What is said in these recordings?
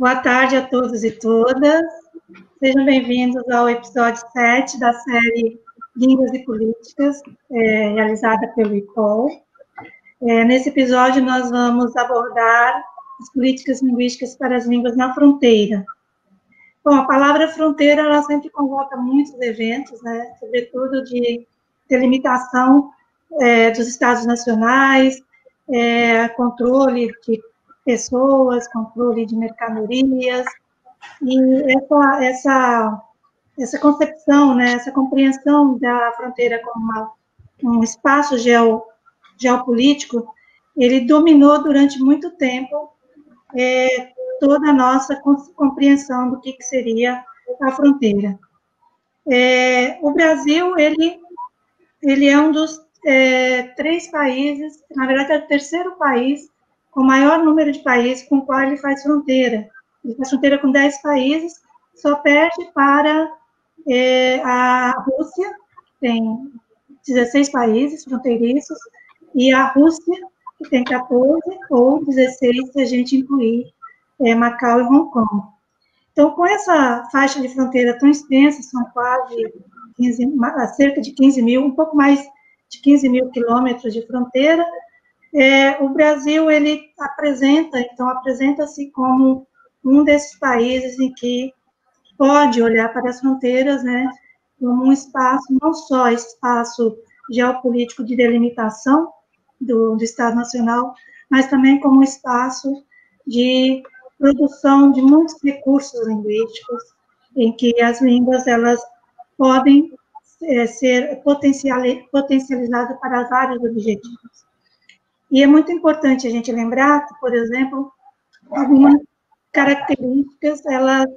Boa tarde a todos e todas. Sejam bem-vindos ao episódio 7 da série Línguas e Políticas, realizada pelo ICOL. Nesse episódio, nós vamos abordar as políticas linguísticas para as línguas na fronteira. Bom, a palavra fronteira, ela sempre convoca muitos eventos, né, sobretudo de delimitação dos estados nacionais, controle de pessoas, controle de mercadorias, e essa concepção, né, essa compreensão da fronteira como um espaço geopolítico, ele dominou durante muito tempo toda a nossa compreensão do que seria a fronteira. O Brasil, ele é um dos 3 países, na verdade, é o terceiro país com o maior número de países com o qual ele faz fronteira. Ele faz fronteira com 10 países, só perde para a Rússia, que tem 16 países fronteiriços, e a Rússia, que tem 14 ou 16, se a gente incluir Macau e Hong Kong. Então, com essa faixa de fronteira tão extensa, são cerca de 15 mil, um pouco mais de 15 mil quilômetros de fronteira, o Brasil, ele apresenta-se como um desses países em que pode olhar para as fronteiras, né, como um espaço, não só espaço geopolítico de delimitação do Estado Nacional, mas também como um espaço de produção de muitos recursos linguísticos, em que as línguas, elas podem ser potencializadas para vários objetivos. E é muito importante a gente lembrar que, por exemplo, algumas características, elas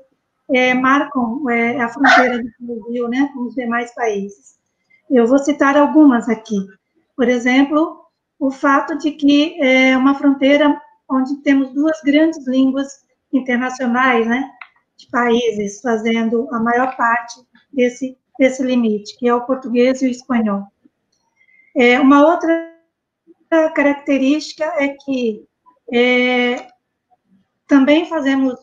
marcam a fronteira do Brasil, né, com os demais países. Eu vou citar algumas aqui. Por exemplo, o fato de que é uma fronteira onde temos 2 grandes línguas internacionais, né, de países, fazendo a maior parte desse limite, que é o português e o espanhol. Uma outra característica é que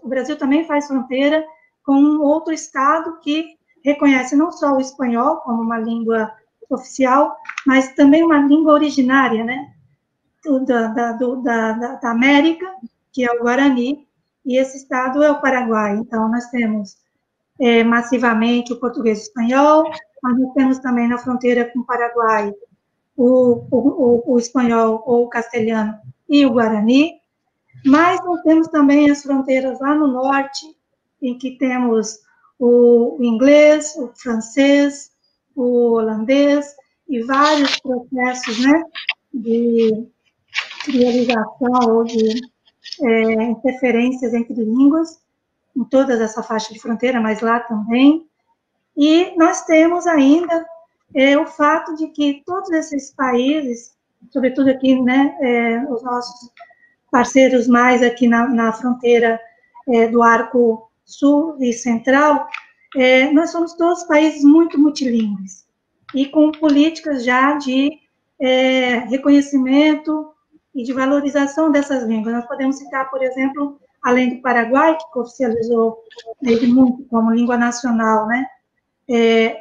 o Brasil também faz fronteira com um outro estado que reconhece não só o espanhol como uma língua oficial, mas também uma língua originária, né, da América, que é o Guarani, e esse estado é o Paraguai. Então, nós temos massivamente o português e o espanhol, mas nós temos também na fronteira com o Paraguai o espanhol ou o castelhano e o guarani, mas nós temos também as fronteiras lá no norte, em que temos o inglês, o francês, o holandês, e vários processos, né, de priorização ou de interferências entre línguas, em toda essa faixa de fronteira, mas lá também. E nós temos ainda o fato de que todos esses países, sobretudo aqui, né, os nossos parceiros mais aqui na fronteira do Arco Sul e Central, nós somos todos países muito multilingües e com políticas já de reconhecimento e de valorização dessas línguas. Nós podemos citar, por exemplo, além do Paraguai, que oficializou ele muito como língua nacional, né,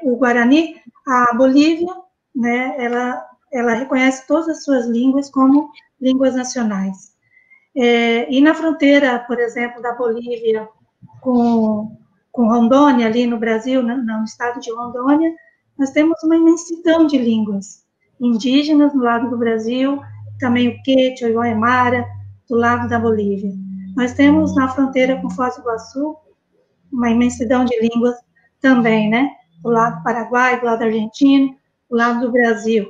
o Guarani, a Bolívia, né, ela reconhece todas as suas línguas como línguas nacionais. E na fronteira, por exemplo, da Bolívia com Rondônia, ali no Brasil, no estado de Rondônia, nós temos uma imensidão de línguas indígenas no lado do Brasil, também o Quechua e o Aymara, do lado da Bolívia. Nós temos na fronteira com Foz do Iguaçu uma imensidão de línguas também, né? Do lado do Paraguai, do lado argentino, do lado do Brasil.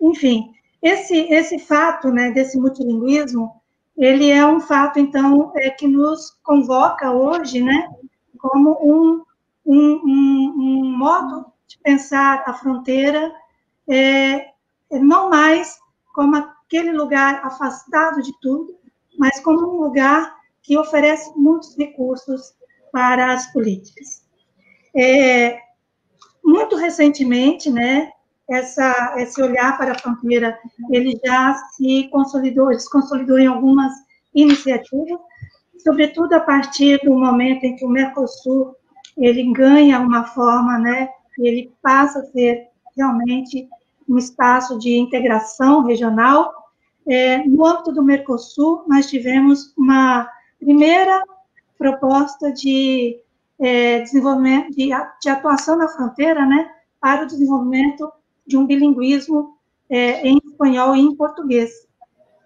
Enfim, esse fato, né, desse multilinguismo, ele é um fato, então, que nos convoca hoje, né, como um modo de pensar a fronteira, não mais como aquele lugar afastado de tudo, mas como um lugar que oferece muitos recursos para as políticas. Muito recentemente, né, esse olhar para a fronteira, ele já se consolidou em algumas iniciativas, sobretudo a partir do momento em que o Mercosul ele ganha uma forma, né, ele passa a ser realmente um espaço de integração regional. No âmbito do Mercosul, nós tivemos uma primeira proposta de desenvolvimento, de atuação na fronteira, né, para o desenvolvimento de um bilinguismo em espanhol e em português.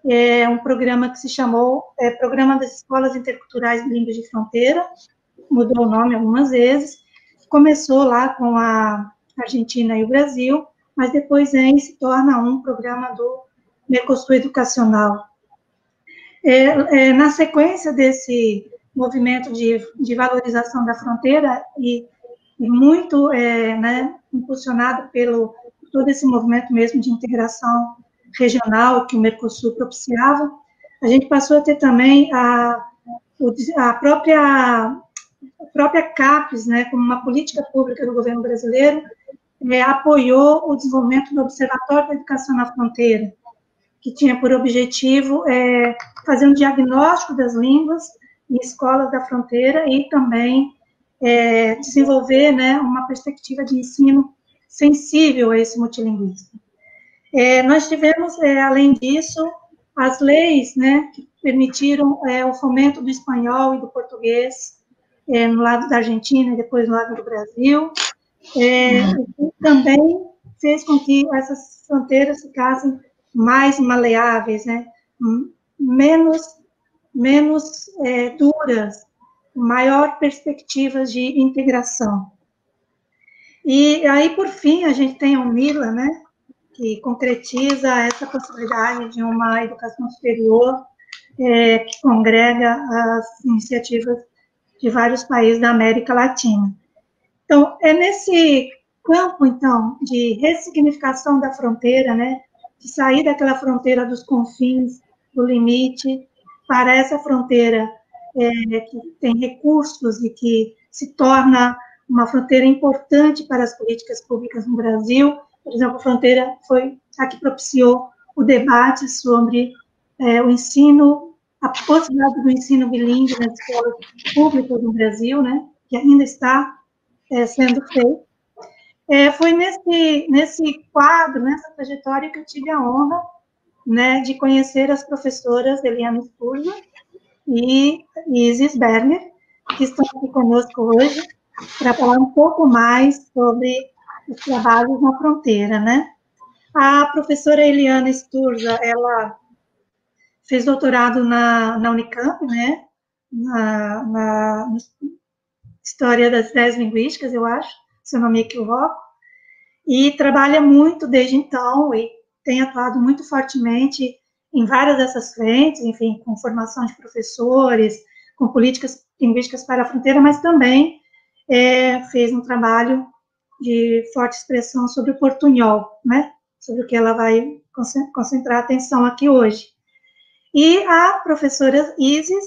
É um programa que se chamou Programa das Escolas Interculturais de Línguas de Fronteira, mudou o nome algumas vezes, começou lá com a Argentina e o Brasil, mas depois se torna um programa do Mercosul Educacional. Na sequência desse movimento de valorização da fronteira, e muito né, impulsionado pelo todo esse movimento mesmo de integração regional que o Mercosul propiciava, a gente passou a ter também a própria CAPES, né, como uma política pública do governo brasileiro, apoiou o desenvolvimento do Observatório da Educação na Fronteira, que tinha por objetivo fazer um diagnóstico das línguas em escolas da fronteira e também desenvolver, né, uma perspectiva de ensino sensível a esse multilinguismo. Nós tivemos, além disso, as leis, né, que permitiram o fomento do espanhol e do português no lado da Argentina e depois no lado do Brasil, e também fez com que essas fronteiras ficassem mais maleáveis, né, menos duras, maior perspectivas de integração. E aí, por fim, a gente tem o MILA, né, que concretiza essa possibilidade de uma educação superior que congrega as iniciativas de vários países da América Latina. Então, é nesse campo, então, de ressignificação da fronteira, né, de sair daquela fronteira dos confins, do limite, para essa fronteira que tem recursos e que se torna uma fronteira importante para as políticas públicas no Brasil. Por exemplo, a fronteira foi a que propiciou o debate sobre o ensino, a possibilidade do ensino bilíngue nas escolas públicas no Brasil, né, que ainda está sendo feito. Foi nesse quadro, nessa trajetória, que eu tive a honra, né, de conhecer as professoras Eliana Sturza e Isis Berner, que estão aqui conosco hoje, para falar um pouco mais sobre os trabalhos na fronteira, né? A professora Eliana Sturza, ela fez doutorado na Unicamp, né? Na História das Ideias Linguísticas, eu acho, se eu não me equivoco, e trabalha muito desde então, e tem atuado muito fortemente em várias dessas frentes, enfim, com formação de professores, com políticas linguísticas para a fronteira, mas também fez um trabalho de forte expressão sobre o portunhol, né, sobre o que ela vai concentrar a atenção aqui hoje. E a professora Isis,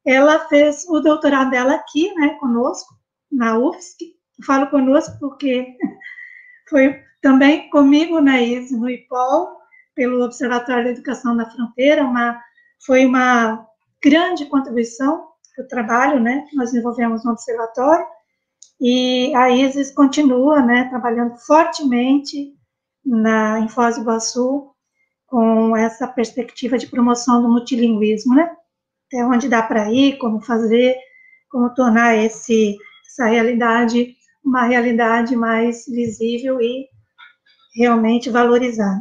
ela fez o doutorado dela aqui, né, conosco, na UFSC. Eu falo conosco porque foi também comigo, né, Isis, no IPOL, pelo Observatório da Educação na Fronteira, foi uma grande contribuição para o trabalho, né, que nós desenvolvemos no Observatório, e a Isis continua, né, trabalhando fortemente em Foz do Iguaçu, com essa perspectiva de promoção do multilinguismo, né, até onde dá para ir, como fazer, como tornar essa realidade uma realidade mais visível e realmente valorizada.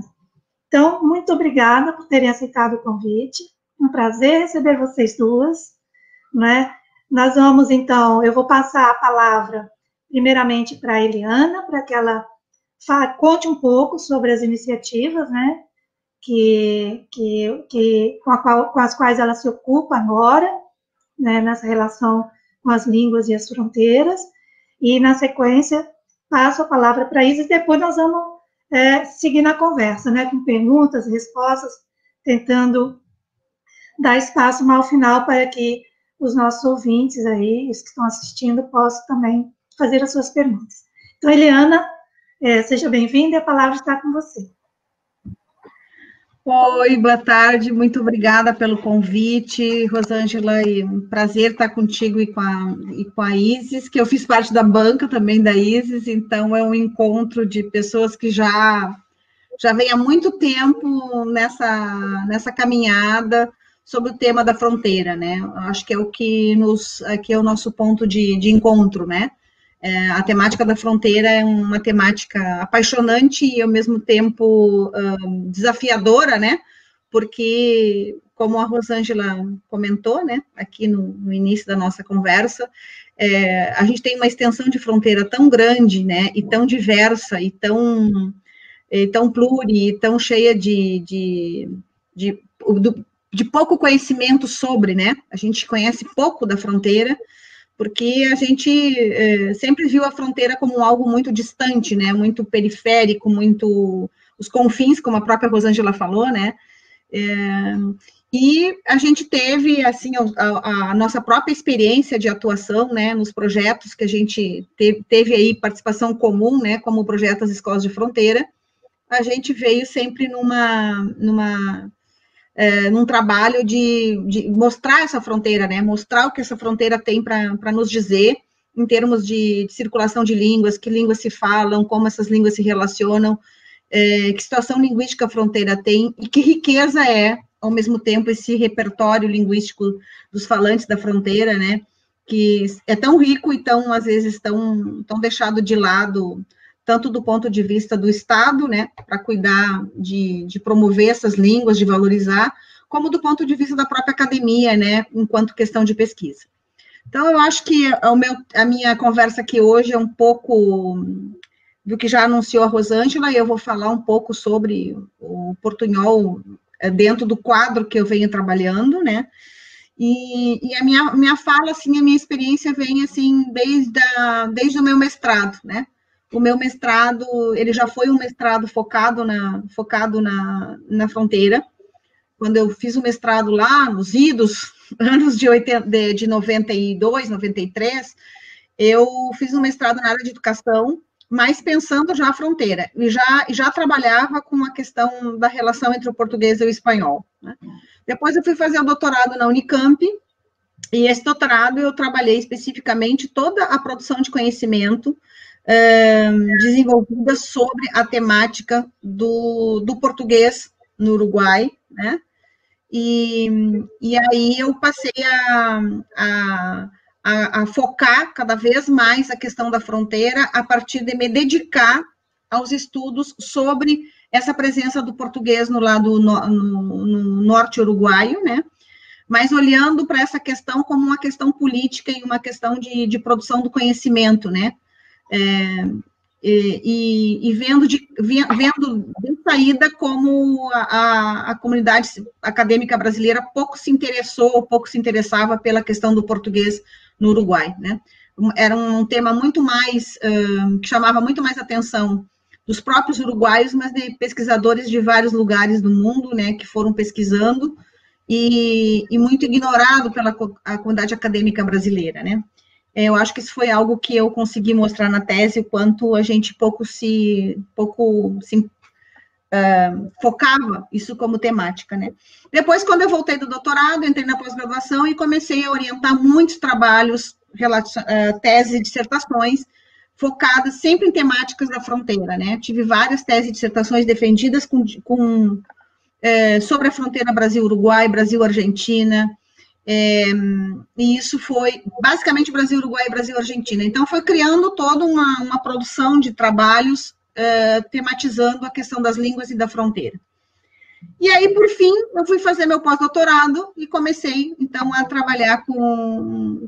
Então, muito obrigada por terem aceitado o convite, um prazer receber vocês duas, né? Nós vamos, então, eu vou passar a palavra, primeiramente, para a Eliana, para que ela conte um pouco sobre as iniciativas, né, com as quais ela se ocupa agora, né, nessa relação com as línguas e as fronteiras, e, na sequência, passo a palavra para a Isis, e depois nós vamos seguir na conversa, né, com perguntas, respostas, tentando dar espaço ao final para que os nossos ouvintes aí, os que estão assistindo, possam também fazer as suas perguntas. Então, Eliana, seja bem-vinda, e a palavra está com você. Oi, boa tarde, muito obrigada pelo convite, Rosângela, e um prazer estar contigo e com a Isis, que eu fiz parte da banca também da Isis, então é um encontro de pessoas que já vem há muito tempo nessa caminhada sobre o tema da fronteira, né? Acho que é o que aqui é o nosso ponto de encontro, né? A temática da fronteira é uma temática apaixonante e, ao mesmo tempo, desafiadora, né? Porque, como a Rosângela comentou, né, aqui no início da nossa conversa, a gente tem uma extensão de fronteira tão grande, né, e tão diversa, e tão pluri, e tão cheia de pouco conhecimento sobre, né? A gente conhece pouco da fronteira, porque a gente sempre viu a fronteira como algo muito distante, né, muito periférico, muito os confins, como a própria Rosângela falou, né, e a gente teve, assim, a nossa própria experiência de atuação, né, nos projetos que a gente teve aí participação comum, né, como o projeto das Escolas de Fronteira, a gente veio sempre num trabalho de mostrar essa fronteira, né? Mostrar o que essa fronteira tem para nos dizer, em termos de circulação de línguas, que línguas se falam, como essas línguas se relacionam, que situação linguística a fronteira tem, e que riqueza é, ao mesmo tempo, esse repertório linguístico dos falantes da fronteira, né? Que é tão rico e tão, às vezes, tão deixado de lado, tanto do ponto de vista do Estado, né, para cuidar de promover essas línguas, de valorizar, como do ponto de vista da própria academia, né, enquanto questão de pesquisa. Então, eu acho que a minha conversa aqui hoje é um pouco do que já anunciou a Rosângela, e eu vou falar um pouco sobre o portunhol dentro do quadro que eu venho trabalhando, né, e a minha fala, assim, a minha experiência vem, assim, desde o meu mestrado, né, o meu mestrado, ele já foi um mestrado focado na fronteira. Quando eu fiz o mestrado lá, nos idos anos de 92, 93, eu fiz um mestrado na área de educação, mas pensando já a fronteira, e já trabalhava com a questão da relação entre o português e o espanhol, né? Depois eu fui fazer o doutorado na Unicamp, e esse doutorado eu trabalhei especificamente toda a produção de conhecimento desenvolvida sobre a temática do português no Uruguai, né? E aí eu passei a focar cada vez mais a questão da fronteira a partir de me dedicar aos estudos sobre essa presença do português no lado no norte uruguaio, né? Mas olhando para essa questão como uma questão política e uma questão de produção do conhecimento, né? E vendo de saída como a comunidade acadêmica brasileira pouco se interessou, pouco se interessava pela questão do português no Uruguai, né? Era um tema muito mais, que chamava muito mais atenção dos próprios uruguaios, mas de pesquisadores de vários lugares do mundo, né, que foram pesquisando, e muito ignorado pela comunidade acadêmica brasileira, né? Eu acho que isso foi algo que eu consegui mostrar na tese, o quanto a gente pouco se focava isso como temática, né? Depois, quando eu voltei do doutorado, entrei na pós-graduação e comecei a orientar muitos trabalhos, teses e dissertações, focadas sempre em temáticas da fronteira, né? Tive várias teses e dissertações defendidas sobre a fronteira Brasil-Uruguai, Brasil-Argentina, e isso foi basicamente Brasil, Uruguai e Brasil, Argentina. Então, foi criando toda uma produção de trabalhos tematizando a questão das línguas e da fronteira. E aí, por fim, eu fui fazer meu pós-doutorado e comecei, então, a trabalhar com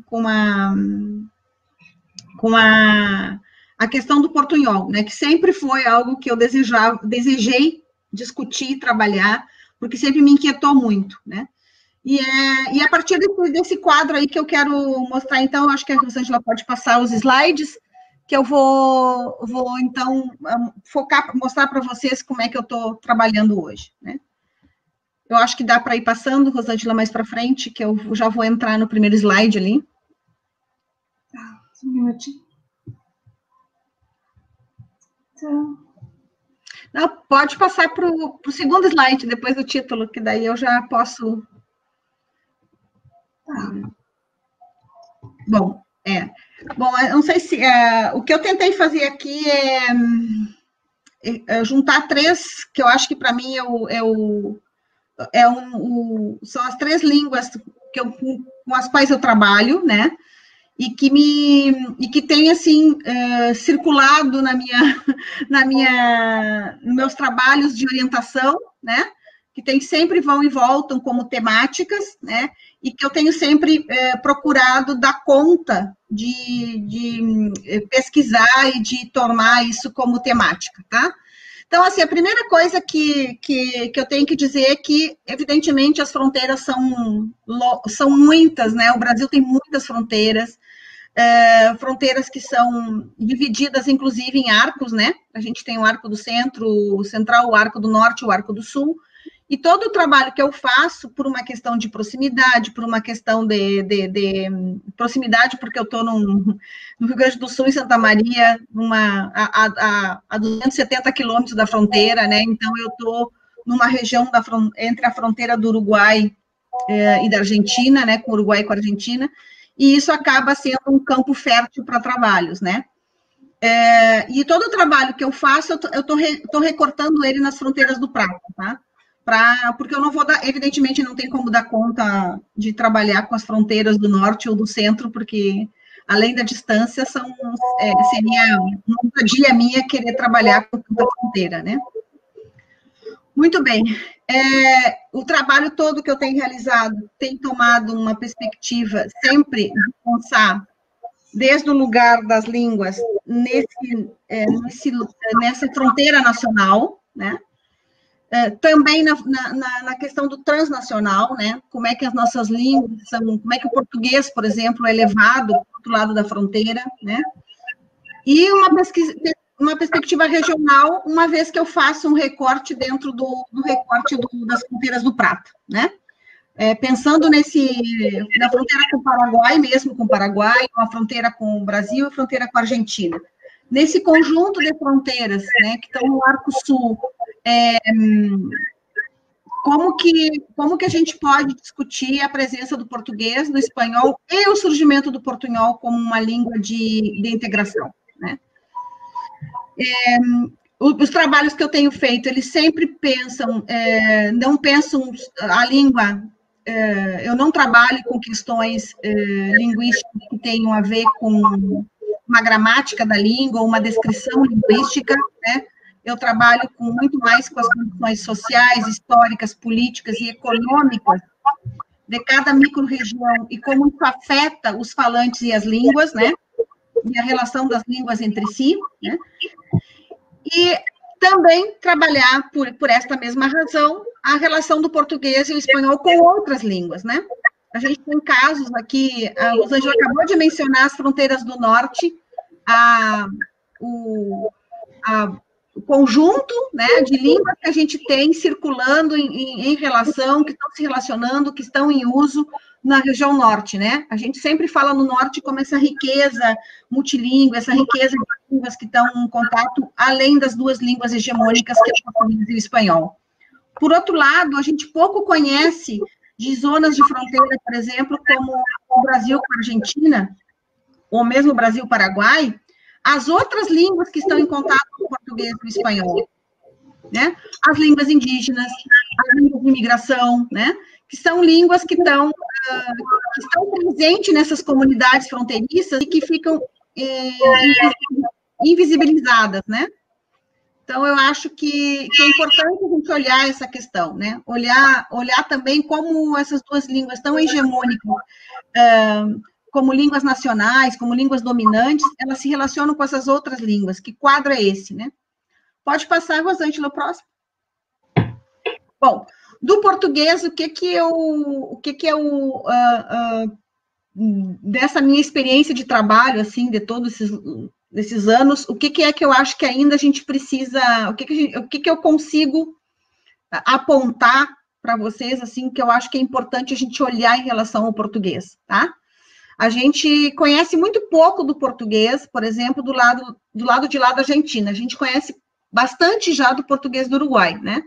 a questão do portunhol, né, que sempre foi algo que eu desejei discutir e trabalhar, porque sempre me inquietou muito, né. E a partir desse quadro aí que eu quero mostrar, então, acho que a Rosângela pode passar os slides, que eu vou então, focar, mostrar para vocês como é que eu estou trabalhando hoje, né? Eu acho que dá para ir passando, Rosângela, mais para frente, que eu já vou entrar no primeiro slide ali. Tá, um minutinho. Então... Não, pode passar para o segundo slide, depois do título, que daí eu já posso... Bom, Bom, eu não sei se... o que eu tentei fazer aqui é juntar três, que eu acho que para mim são as três línguas com as quais eu trabalho, né? E que tem, assim, circulado nos meus trabalhos de orientação, né? Que sempre vão e voltam como temáticas, né? E que eu tenho sempre procurado dar conta de pesquisar e de tornar isso como temática, tá? Então, assim, a primeira coisa que eu tenho que dizer é que, evidentemente, as fronteiras são muitas, né? O Brasil tem muitas fronteiras, fronteiras que são divididas, inclusive, em arcos, né? A gente tem o Arco do Central, o Arco do Norte, o Arco do Sul, e todo o trabalho que eu faço, por uma questão de proximidade, por uma questão de proximidade, porque eu estou no Rio Grande do Sul, em Santa Maria, a 270 quilômetros da fronteira, né? Então, eu estou numa região entre a fronteira do Uruguai e da Argentina, né? Com o Uruguai e com a Argentina, e isso acaba sendo um campo fértil para trabalhos, né? E todo o trabalho que eu faço, eu estou recortando ele nas fronteiras do Prata, tá? Porque eu não vou dar, evidentemente, não tem como dar conta de trabalhar com as fronteiras do norte ou do centro, porque, além da distância, seria uma ousadia minha querer trabalhar com toda a fronteira, né? Muito bem. O trabalho todo que eu tenho realizado tem tomado uma perspectiva sempre de pensar desde o lugar das línguas nessa fronteira nacional, né? Também na questão do transnacional, né? Como é que as nossas línguas como é que o português, por exemplo, é levado para o outro lado da fronteira, né? E uma perspectiva regional, uma vez que eu faço um recorte dentro do recorte das fronteiras do Prata, né? Pensando na fronteira com o Paraguai, mesmo com o Paraguai, a fronteira com o Brasil e a fronteira com a Argentina. Nesse conjunto de fronteiras, né, que estão no Arco Sul, como que a gente pode discutir a presença do português, do espanhol e o surgimento do portunhol como uma língua de integração, né? Os trabalhos que eu tenho feito, eles sempre não pensam a língua, eu não trabalho com questões linguísticas que tenham a ver com uma gramática da língua, ou uma descrição linguística, né? Eu trabalho muito mais com as condições sociais, históricas, políticas e econômicas de cada micro-região e como isso afeta os falantes e as línguas, né? E a relação das línguas entre si, né? E também trabalhar, por esta mesma razão, a relação do português e o espanhol com outras línguas, né? A gente tem casos aqui, a Rosângela acabou de mencionar as fronteiras do norte, o conjunto, né, de línguas que a gente tem circulando em relação, que estão se relacionando, que estão em uso na região norte, né? A gente sempre fala no norte como essa riqueza multilíngue, essa riqueza de línguas que estão em contato, além das duas línguas hegemônicas, que é o português e o espanhol. Por outro lado, a gente pouco conhece de zonas de fronteira, por exemplo, como o Brasil com a Argentina, ou mesmo o Brasil-Paraguai, as outras línguas que estão em contato com o português e o espanhol, né? As línguas indígenas, as línguas de imigração, né? Que são línguas que estão presentes nessas comunidades fronteiriças e que ficam invisibilizadas, né? Então, eu acho que é importante a gente olhar essa questão, né? Olhar também como essas duas línguas tão hegemônicas, como línguas nacionais, como línguas dominantes, elas se relacionam com essas outras línguas. Que quadro é esse, né? Pode passar, Rosângela, o próximo. Bom, do português, o que eu dessa minha experiência de trabalho, assim, de todos esses anos, o que é que eu acho que ainda a gente precisa, o que eu consigo apontar para vocês, assim, que eu acho que é importante a gente olhar em relação ao português, tá? A gente conhece muito pouco do português, por exemplo, do lado de lá da Argentina. A gente conhece bastante já do português do Uruguai, né?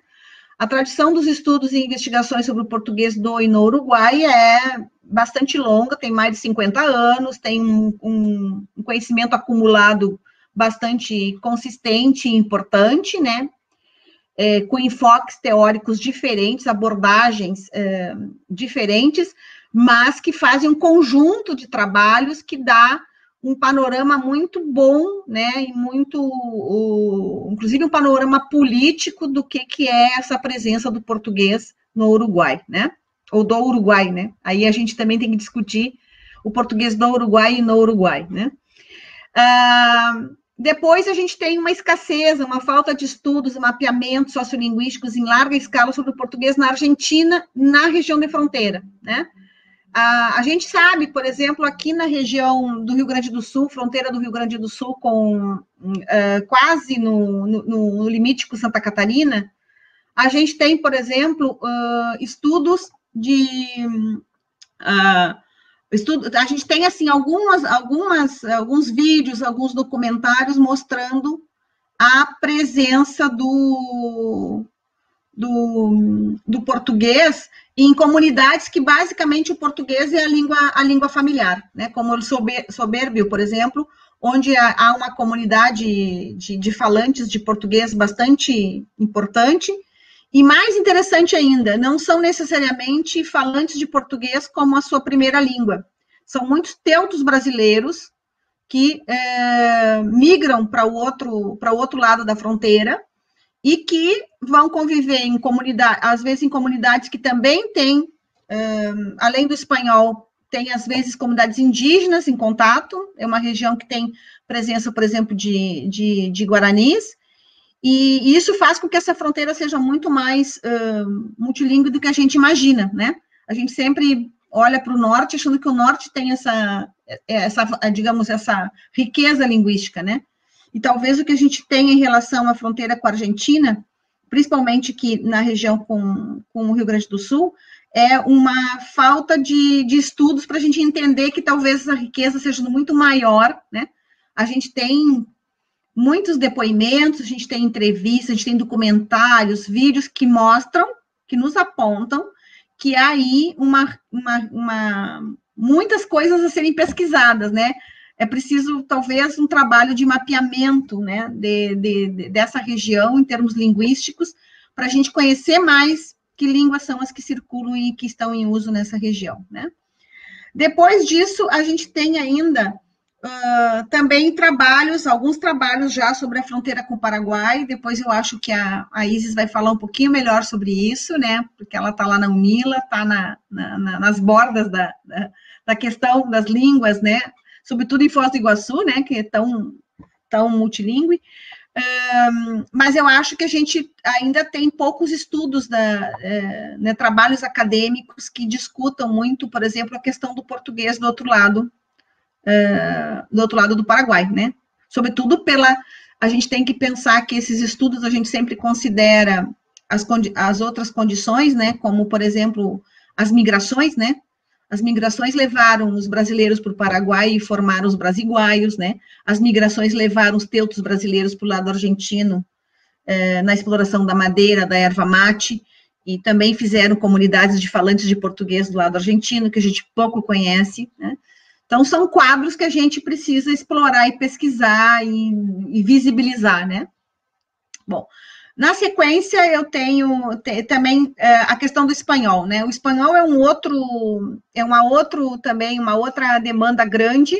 A tradição dos estudos e investigações sobre o português do e no Uruguai é bastante longa, tem mais de 50 anos, tem um conhecimento acumulado bastante consistente e importante, né? Com enfoques teóricos diferentes, abordagens diferentes, mas que fazem um conjunto de trabalhos que dá um panorama muito bom, né, e inclusive um panorama político do que é essa presença do português no Uruguai, né, ou do Uruguai, né, aí a gente também tem que discutir o português do Uruguai e no Uruguai, né. Depois a gente tem uma escassez, uma falta de estudos e mapeamentos sociolinguísticos em larga escala sobre o português na Argentina, na região de fronteira, né. A gente sabe, por exemplo, aqui na região do Rio Grande do Sul, fronteira do Rio Grande do Sul, quase no limite com Santa Catarina, a gente tem, por exemplo, estudos a gente tem, assim, alguns vídeos, alguns documentários mostrando a presença do português em comunidades que, basicamente, o português é a língua familiar, né? Como o Soberbio, por exemplo, onde há uma comunidade de falantes de português bastante importante, e mais interessante ainda, não são necessariamente falantes de português como a sua primeira língua. São muitos teutos brasileiros que migram para o outro lado da fronteira, e que vão conviver em comunidade, às vezes em comunidades que também têm, além do espanhol, tem às vezes comunidades indígenas em contato, é uma região que tem presença, por exemplo, de guaranis, e isso faz com que essa fronteira seja muito mais multilingüe do que a gente imagina, né? A gente sempre olha para o norte achando que o norte tem digamos, essa riqueza linguística, né? E talvez o que a gente tem em relação à fronteira com a Argentina, principalmente aqui na região com o Rio Grande do Sul, é uma falta de estudos para a gente entender que talvez essa riqueza seja muito maior, né? A gente tem muitos depoimentos, a gente tem entrevistas, a gente tem documentários, vídeos que mostram, que nos apontam que há aí muitas coisas a serem pesquisadas, né? É preciso, talvez, um trabalho de mapeamento, né, dessa região, em termos linguísticos, para a gente conhecer mais que línguas são as que circulam e que estão em uso nessa região, né. Depois disso, a gente tem ainda também alguns trabalhos já sobre a fronteira com o Paraguai. Depois eu acho que a Isis vai falar um pouquinho melhor sobre isso, né, porque ela está lá na UNILA, está nas bordas da questão das línguas, né, sobretudo em Foz do Iguaçu, né, que é tão multilingüe, mas eu acho que a gente ainda tem poucos estudos, né, trabalhos acadêmicos que discutam muito, por exemplo, a questão do português do outro lado do Paraguai, né, sobretudo a gente tem que pensar que esses estudos a gente sempre considera as outras condições, né, como, por exemplo, as migrações, né. As migrações levaram os brasileiros para o Paraguai e formaram os brasiguaios, né? As migrações levaram os teutos brasileiros para o lado argentino, na exploração da madeira, da erva mate, e também fizeram comunidades de falantes de português do lado argentino, que a gente pouco conhece, né? Então, são quadros que a gente precisa explorar e pesquisar e visibilizar, né? Bom, na sequência, eu tenho também a questão do espanhol, né? O espanhol é uma outra demanda grande,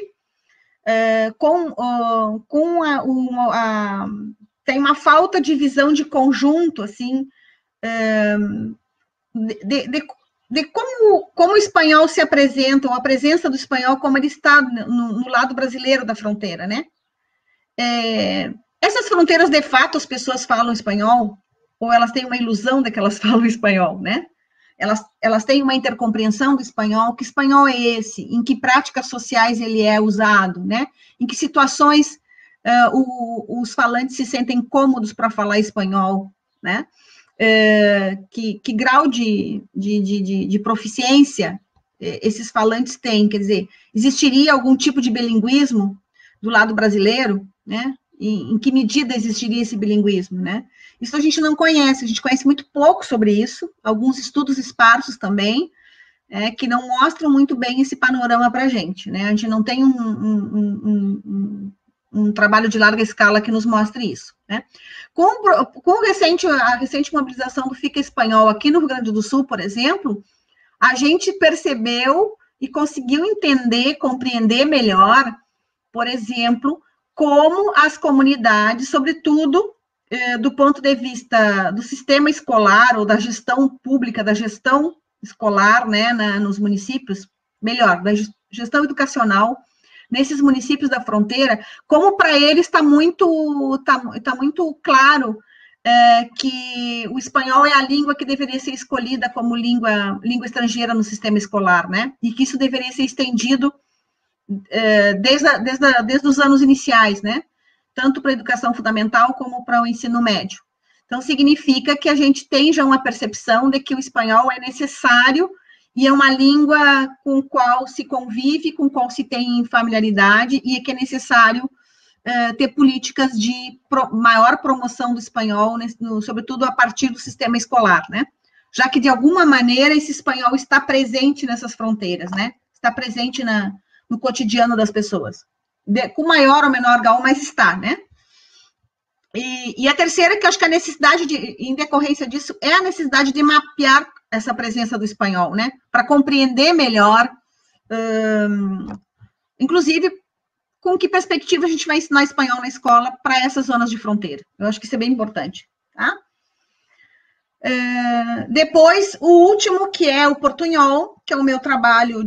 tem uma falta de visão de conjunto, assim, de como o espanhol se apresenta, ou a presença do espanhol, como ele está no lado brasileiro da fronteira, né? Essas fronteiras, de fato, as pessoas falam espanhol, ou elas têm uma ilusão de que elas falam espanhol, né? Elas têm uma intercompreensão do espanhol, que espanhol é esse? Em que práticas sociais ele é usado, né? Em que situações os falantes se sentem cômodos para falar espanhol, né? Que grau de proficiência esses falantes têm? Quer dizer, existiria algum tipo de bilinguismo do lado brasileiro, né? em que medida existiria esse bilinguismo, né? Isso a gente não conhece, a gente conhece muito pouco sobre isso, alguns estudos esparsos também, que não mostram muito bem esse panorama para a gente, né? A gente não tem um trabalho de larga escala que nos mostre isso, né? Com a recente mobilização do Fica Espanhol aqui no Rio Grande do Sul, por exemplo, a gente percebeu e conseguiu entender, compreender melhor, por exemplo, como as comunidades, sobretudo do ponto de vista do sistema escolar ou da gestão pública, da gestão escolar, né, nos municípios, melhor, da gestão educacional, nesses municípios da fronteira, como para eles está muito claro que o espanhol é a língua que deveria ser escolhida como língua estrangeira no sistema escolar, né? E que isso deveria ser estendido desde os anos iniciais, né? Tanto para a educação fundamental como para o ensino médio. Então, significa que a gente tem já uma percepção de que o espanhol é necessário e é uma língua com qual se convive, com qual se tem familiaridade, e que é necessário ter políticas de maior promoção do espanhol, sobretudo a partir do sistema escolar, né? Já que, de alguma maneira, esse espanhol está presente nessas fronteiras, né? Está presente no cotidiano das pessoas. Com maior ou menor grau, mas está, né? E a terceira, que eu acho que a necessidade, em decorrência disso, é a necessidade de mapear essa presença do espanhol, né? Para compreender melhor, inclusive, com que perspectiva a gente vai ensinar espanhol na escola para essas zonas de fronteira. Eu acho que isso é bem importante, tá? Depois, o último, que é o portunhol, que é o meu trabalho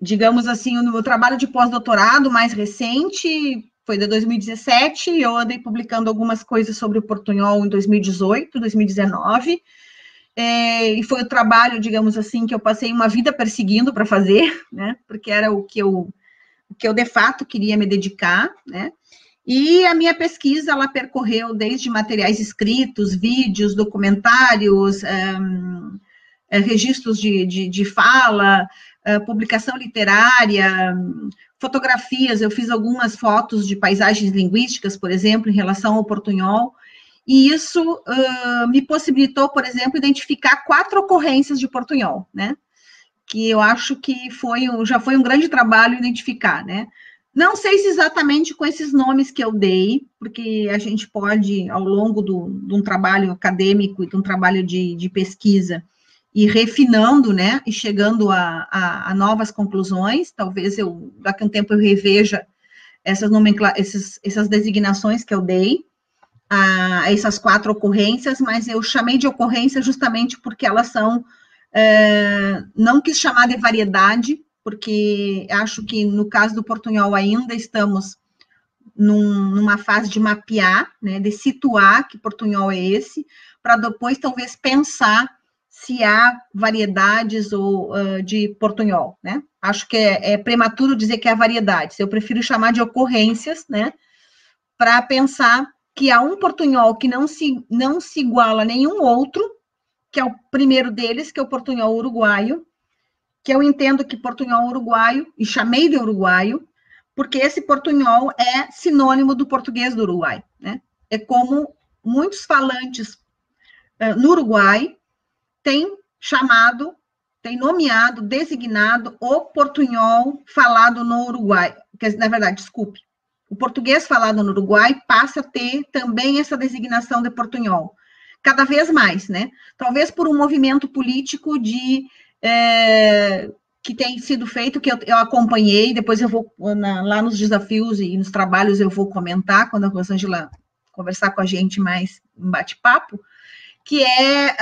digamos assim, o meu trabalho de pós-doutorado mais recente, foi de 2017, eu andei publicando algumas coisas sobre o portunhol em 2018, 2019, e foi o trabalho, digamos assim, que eu passei uma vida perseguindo para fazer, né, porque era o que eu de fato queria me dedicar, né, e a minha pesquisa, ela percorreu desde materiais escritos, vídeos, documentários, registros de fala, publicação literária, fotografias. Eu fiz algumas fotos de paisagens linguísticas, por exemplo, em relação ao portunhol, e isso me possibilitou, por exemplo, identificar 4 ocorrências de portunhol, né? Que eu acho que já foi um grande trabalho identificar, né? Não sei se exatamente com esses nomes que eu dei, porque a gente pode, ao longo de um trabalho acadêmico e de um trabalho de pesquisa, ir refinando, né, e chegando a novas conclusões. Talvez daqui a um tempo eu reveja essas designações que eu dei a essas 4 ocorrências, mas eu chamei de ocorrência justamente porque elas são, não quis chamar de variedade, porque acho que no caso do portunhol ainda estamos numa fase de mapear, né, de situar que portunhol é esse, para depois talvez pensar se há variedades de portunhol, né? Acho que é prematuro dizer que há variedades, eu prefiro chamar de ocorrências, né? Para pensar que há um portunhol que não se iguala a nenhum outro, que é o primeiro deles, que é o portunhol uruguaio, que eu entendo que portunhol uruguaio, e chamei de uruguaio, porque esse portunhol é sinônimo do português do Uruguai, né? É como muitos falantes no Uruguai têm nomeado, designado o portunhol falado no Uruguai. Na verdade, desculpe, o português falado no Uruguai passa a ter também essa designação de portunhol, cada vez mais, né? Talvez por um movimento político que tem sido feito, que eu acompanhei, depois eu vou, lá nos desafios e nos trabalhos, eu vou comentar, quando a Rosângela conversar com a gente mais em bate-papo, que é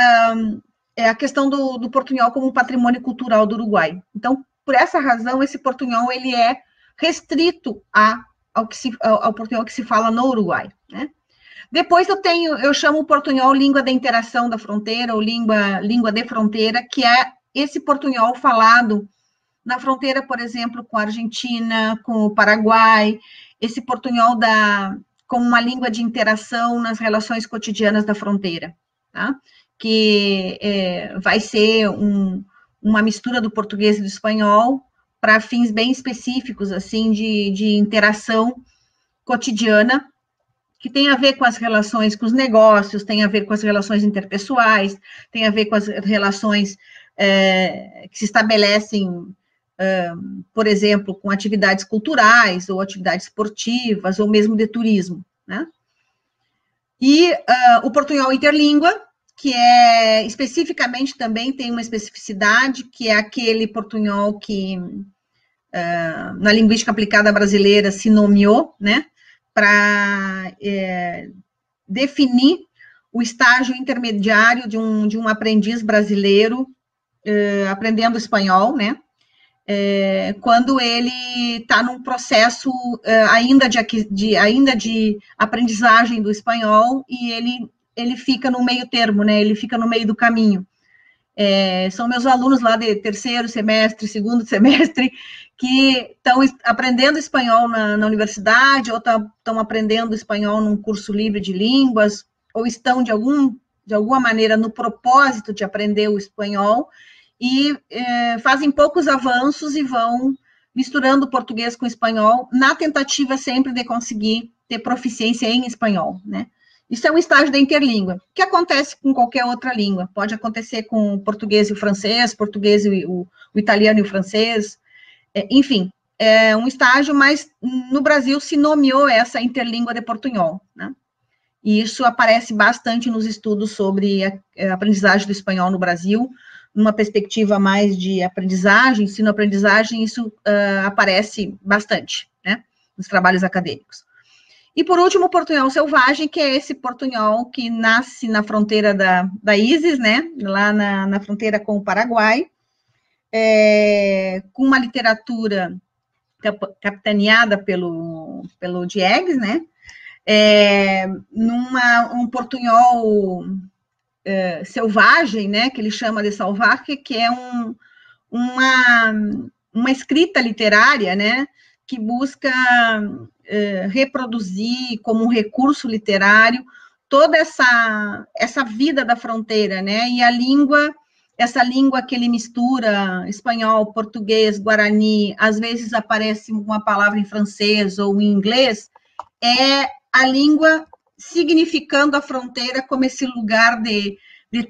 a questão do portunhol como patrimônio cultural do Uruguai. Então, por essa razão, esse portunhol, ele é restrito ao portunhol que se fala no Uruguai, né? Depois eu chamo o portunhol língua da interação da fronteira, ou língua de fronteira, que é esse portunhol falado na fronteira, por exemplo, com a Argentina, com o Paraguai, esse portunhol como uma língua de interação nas relações cotidianas da fronteira, tá? Que vai ser uma mistura do português e do espanhol, para fins bem específicos, assim, de interação cotidiana, que tem a ver com as relações com os negócios, tem a ver com as relações interpessoais, tem a ver com as relações que se estabelecem, por exemplo, com atividades culturais, ou atividades esportivas, ou mesmo de turismo, né? E o portunhol interlíngua, que é, especificamente, também tem uma especificidade, que é aquele portunhol que, na linguística aplicada brasileira, se nomeou, né, para definir o estágio intermediário de um aprendiz brasileiro aprendendo espanhol, né, quando ele está num processo ainda de aprendizagem do espanhol, e ele fica no meio termo, né, ele fica no meio do caminho. São meus alunos lá de terceiro semestre, segundo semestre, que estão aprendendo espanhol na universidade, ou estão aprendendo espanhol num curso livre de línguas, ou estão, de alguma maneira, no propósito de aprender o espanhol, e fazem poucos avanços e vão misturando o português com o espanhol, na tentativa sempre de conseguir ter proficiência em espanhol, né? Isso é um estágio da interlíngua, que acontece com qualquer outra língua. Pode acontecer com o português e o francês, português e o italiano e o francês, enfim, é um estágio, mas no Brasil se nomeou essa interlíngua de portunhol, né? E isso aparece bastante nos estudos sobre a aprendizagem do espanhol no Brasil, numa perspectiva mais de aprendizagem, ensino-aprendizagem, isso aparece bastante, né, nos trabalhos acadêmicos. E, por último, o portunhol selvagem, que é esse portunhol que nasce na fronteira da ISIS, né, lá na fronteira com o Paraguai, com uma literatura capitaneada pelo Diegues, né, um portunhol selvagem, né, que ele chama de salvaje, que é uma escrita literária, né, que busca reproduzir como um recurso literário toda essa vida da fronteira, né, e essa língua que ele mistura, espanhol, português, guarani, às vezes aparece uma palavra em francês ou em inglês, é a língua significando a fronteira como esse lugar de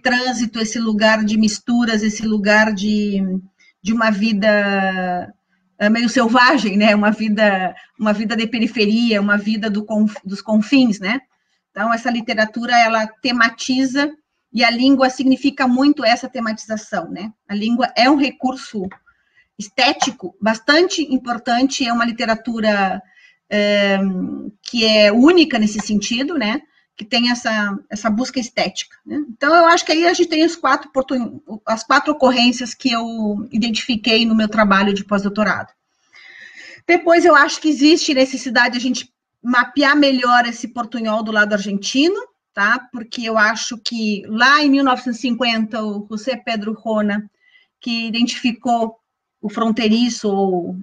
trânsito, esse lugar de misturas, esse lugar de uma vida meio selvagem, né? Uma vida de periferia, uma vida dos confins, né? Então, essa literatura, ela tematiza, e a língua significa muito essa tematização, né? A língua é um recurso estético bastante importante, é uma literatura que é única nesse sentido, né? Que tem essa busca estética, né? Então, eu acho que aí a gente tem as quatro ocorrências que eu identifiquei no meu trabalho de pós-doutorado. Depois, eu acho que existe necessidade de a gente mapear melhor esse portunhol do lado argentino, tá? Porque eu acho que lá em 1950, o José Pedro Rona, que identificou o fronteiriço, ou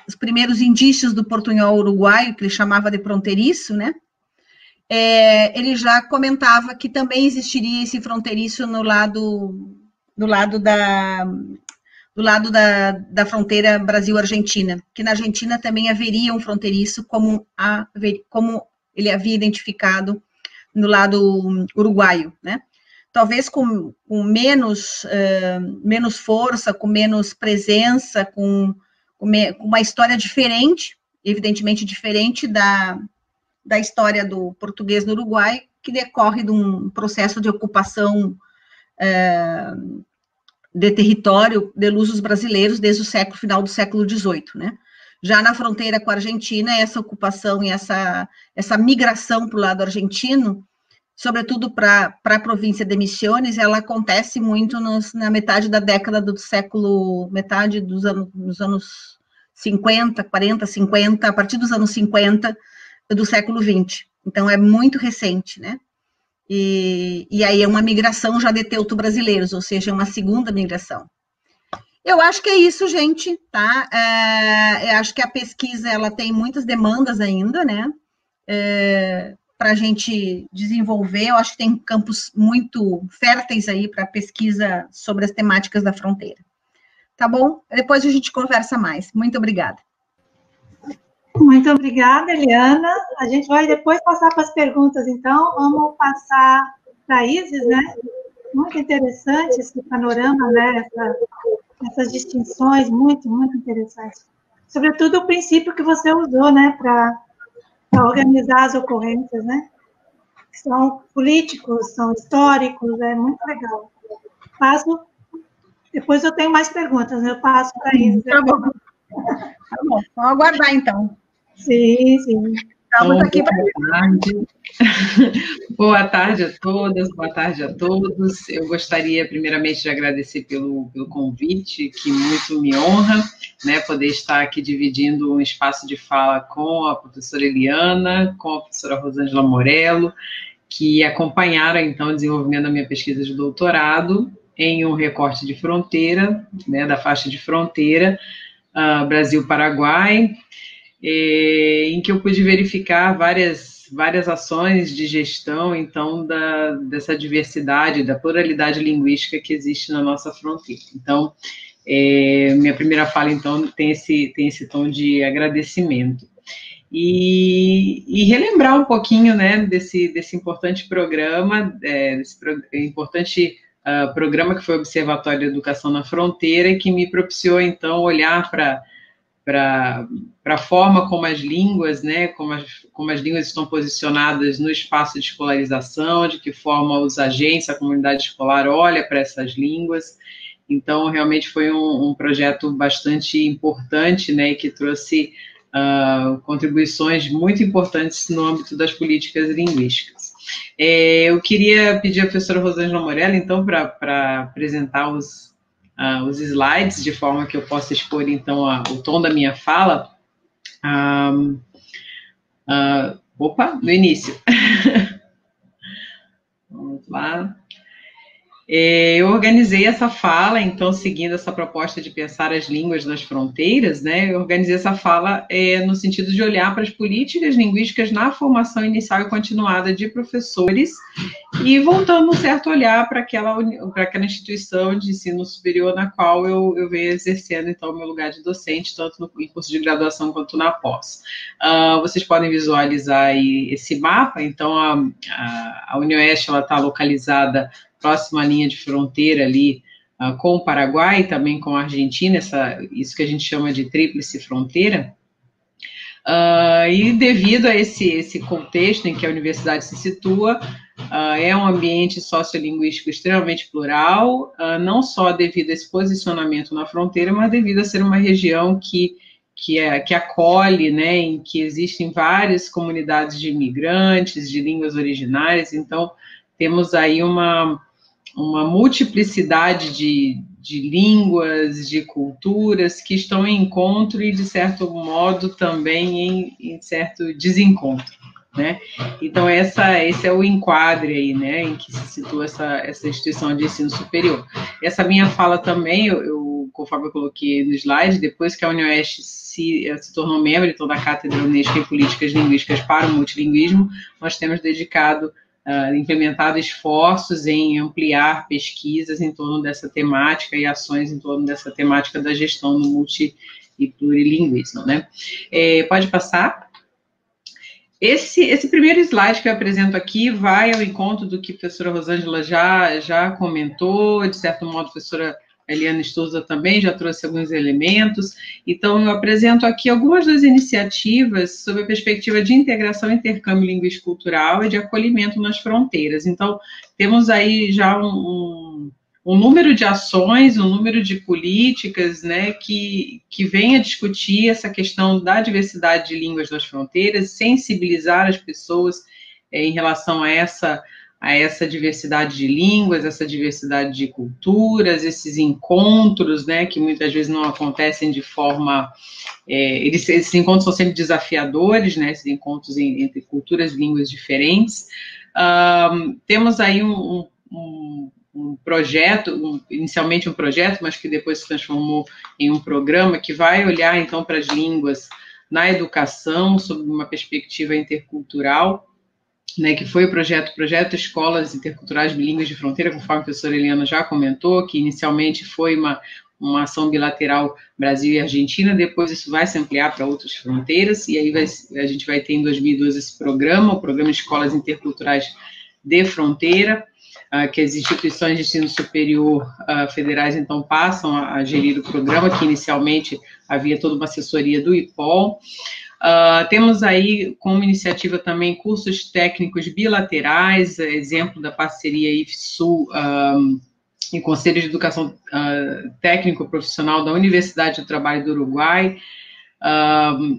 os primeiros indícios do portunhol uruguaio, que ele chamava de fronteiriço, né? Ele já comentava que também existiria esse fronteiriço no lado da fronteira Brasil-Argentina, que na Argentina também haveria um fronteiriço, como ele havia identificado no lado uruguaio, né? Talvez com menos força, com menos presença, com uma história diferente, evidentemente diferente da história do português no Uruguai, que decorre de um processo de ocupação de território de lusos brasileiros desde o final do século XVIII, né? Já na fronteira com a Argentina, essa ocupação e essa migração para o lado argentino, sobretudo para a província de Misiones, ela acontece muito na metade da década do século, metade dos anos 50, 40, 50, a partir dos anos 50 do século XX. Então, é muito recente, né? E aí é uma migração já de teuto-brasileiros, ou seja, uma segunda migração. Eu acho que é isso, gente, tá? Eu acho que a pesquisa, ela tem muitas demandas ainda, né? Para a gente desenvolver, eu acho que tem campos muito férteis aí para pesquisa sobre as temáticas da fronteira. tá bom? Depois a gente conversa mais. Muito obrigada. Muito obrigada, Eliana. A gente vai depois passar para as perguntas, então. Vamos passar para a Isis, né? Muito interessante esse panorama, né? Essas distinções, muito, muito interessantes. Sobretudo o princípio que você usou, né? Para organizar as ocorrências, né? São políticos, são históricos, é muito legal. Depois eu tenho mais perguntas, eu passo para a Isis. Tá bom. Tá bom, vamos aguardar, então. Sim, sim. Estamos aqui para... Boa tarde. Boa tarde a todas, boa tarde a todos. Eu gostaria, primeiramente, de agradecer pelo convite, que muito me honra, né, poder estar aqui dividindo um espaço de fala com a professora Eliana, com a professora Rosângela Morello, que acompanharam, então, o desenvolvimento da minha pesquisa de doutorado em um recorte de fronteira, né, da faixa de fronteira, Brasil-Paraguai, em que eu pude verificar várias ações de gestão, então, dessa diversidade, da pluralidade linguística que existe na nossa fronteira. Então, minha primeira fala, então, tem esse tom de agradecimento. E relembrar um pouquinho, né, desse importante programa, importante programa que foi o Observatório de Educação na Fronteira, que me propiciou, então, olhar para a forma como as línguas, né, como as línguas estão posicionadas no espaço de escolarização, de que forma os agentes, a comunidade escolar olha para essas línguas. Então, realmente foi um projeto bastante importante, né, e que trouxe contribuições muito importantes no âmbito das políticas linguísticas. Eu queria pedir à professora Rosângela Morello, então, para apresentar os slides, de forma que eu possa expor, então, o tom da minha fala. No início. Vamos lá. Eu organizei essa fala, então, seguindo essa proposta de pensar as línguas nas fronteiras, né, eu organizei essa fala no sentido de olhar para as políticas linguísticas na formação inicial e continuada de professores e voltando um certo olhar para aquela instituição de ensino superior na qual eu venho exercendo, então, o meu lugar de docente, tanto no curso de graduação quanto na pós. Vocês podem visualizar aí esse mapa, então, a UniOeste está localizada próxima à linha de fronteira ali com o Paraguai, também com a Argentina, isso que a gente chama de tríplice fronteira. E devido a esse contexto em que a universidade se situa, é um ambiente sociolinguístico extremamente plural, não só devido a esse posicionamento na fronteira, mas devido a ser uma região que acolhe, né, em que existem várias comunidades de imigrantes, de línguas originárias, então temos aí uma multiplicidade de línguas, de culturas que estão em encontro e, de certo modo, também em certo desencontro, né? Então, esse é o enquadre aí, né, em que se situa essa instituição de ensino superior. Essa minha fala também, conforme eu coloquei no slide, depois que a UniOeste se tornou membro, então, da Cátedra Unesco em Políticas Linguísticas para o Multilinguismo, nós temos implementado esforços em ampliar pesquisas em torno dessa temática e ações em torno dessa temática da gestão no multi e plurilinguismo, né? Pode passar? Esse primeiro slide que eu apresento aqui vai ao encontro do que a professora Rosângela já comentou, de certo modo, a professora Eliana Souza também já trouxe alguns elementos. Então, eu apresento aqui algumas das iniciativas sob a perspectiva de integração, intercâmbio linguístico-cultural e de acolhimento nas fronteiras. Então, temos aí já um número de ações, um número de políticas, né, que vem a discutir essa questão da diversidade de línguas nas fronteiras, sensibilizar as pessoas em relação a essa diversidade de línguas, essa diversidade de culturas, esses encontros, né, que muitas vezes não acontecem de forma... esses encontros são sempre desafiadores, né, esses encontros entre culturas e línguas diferentes. Temos aí um projeto, inicialmente um projeto, mas que depois se transformou em um programa que vai olhar, então, para as línguas na educação, sob uma perspectiva intercultural, né, que foi o projeto Escolas Interculturais Bilíngues de Fronteira, conforme a professora Eliana já comentou, que inicialmente foi uma ação bilateral Brasil e Argentina, depois isso vai se ampliar para outras fronteiras, e aí a gente vai ter em 2012 esse programa, o Programa de Escolas Interculturais de Fronteira, que as instituições de ensino superior federais, então, passam a gerir o programa, que inicialmente havia toda uma assessoria do IPOL. Temos aí, como iniciativa também, cursos técnicos bilaterais, exemplo da parceria IFSU e Conselho de Educação Técnico-Profissional da Universidade do Trabalho do Uruguai.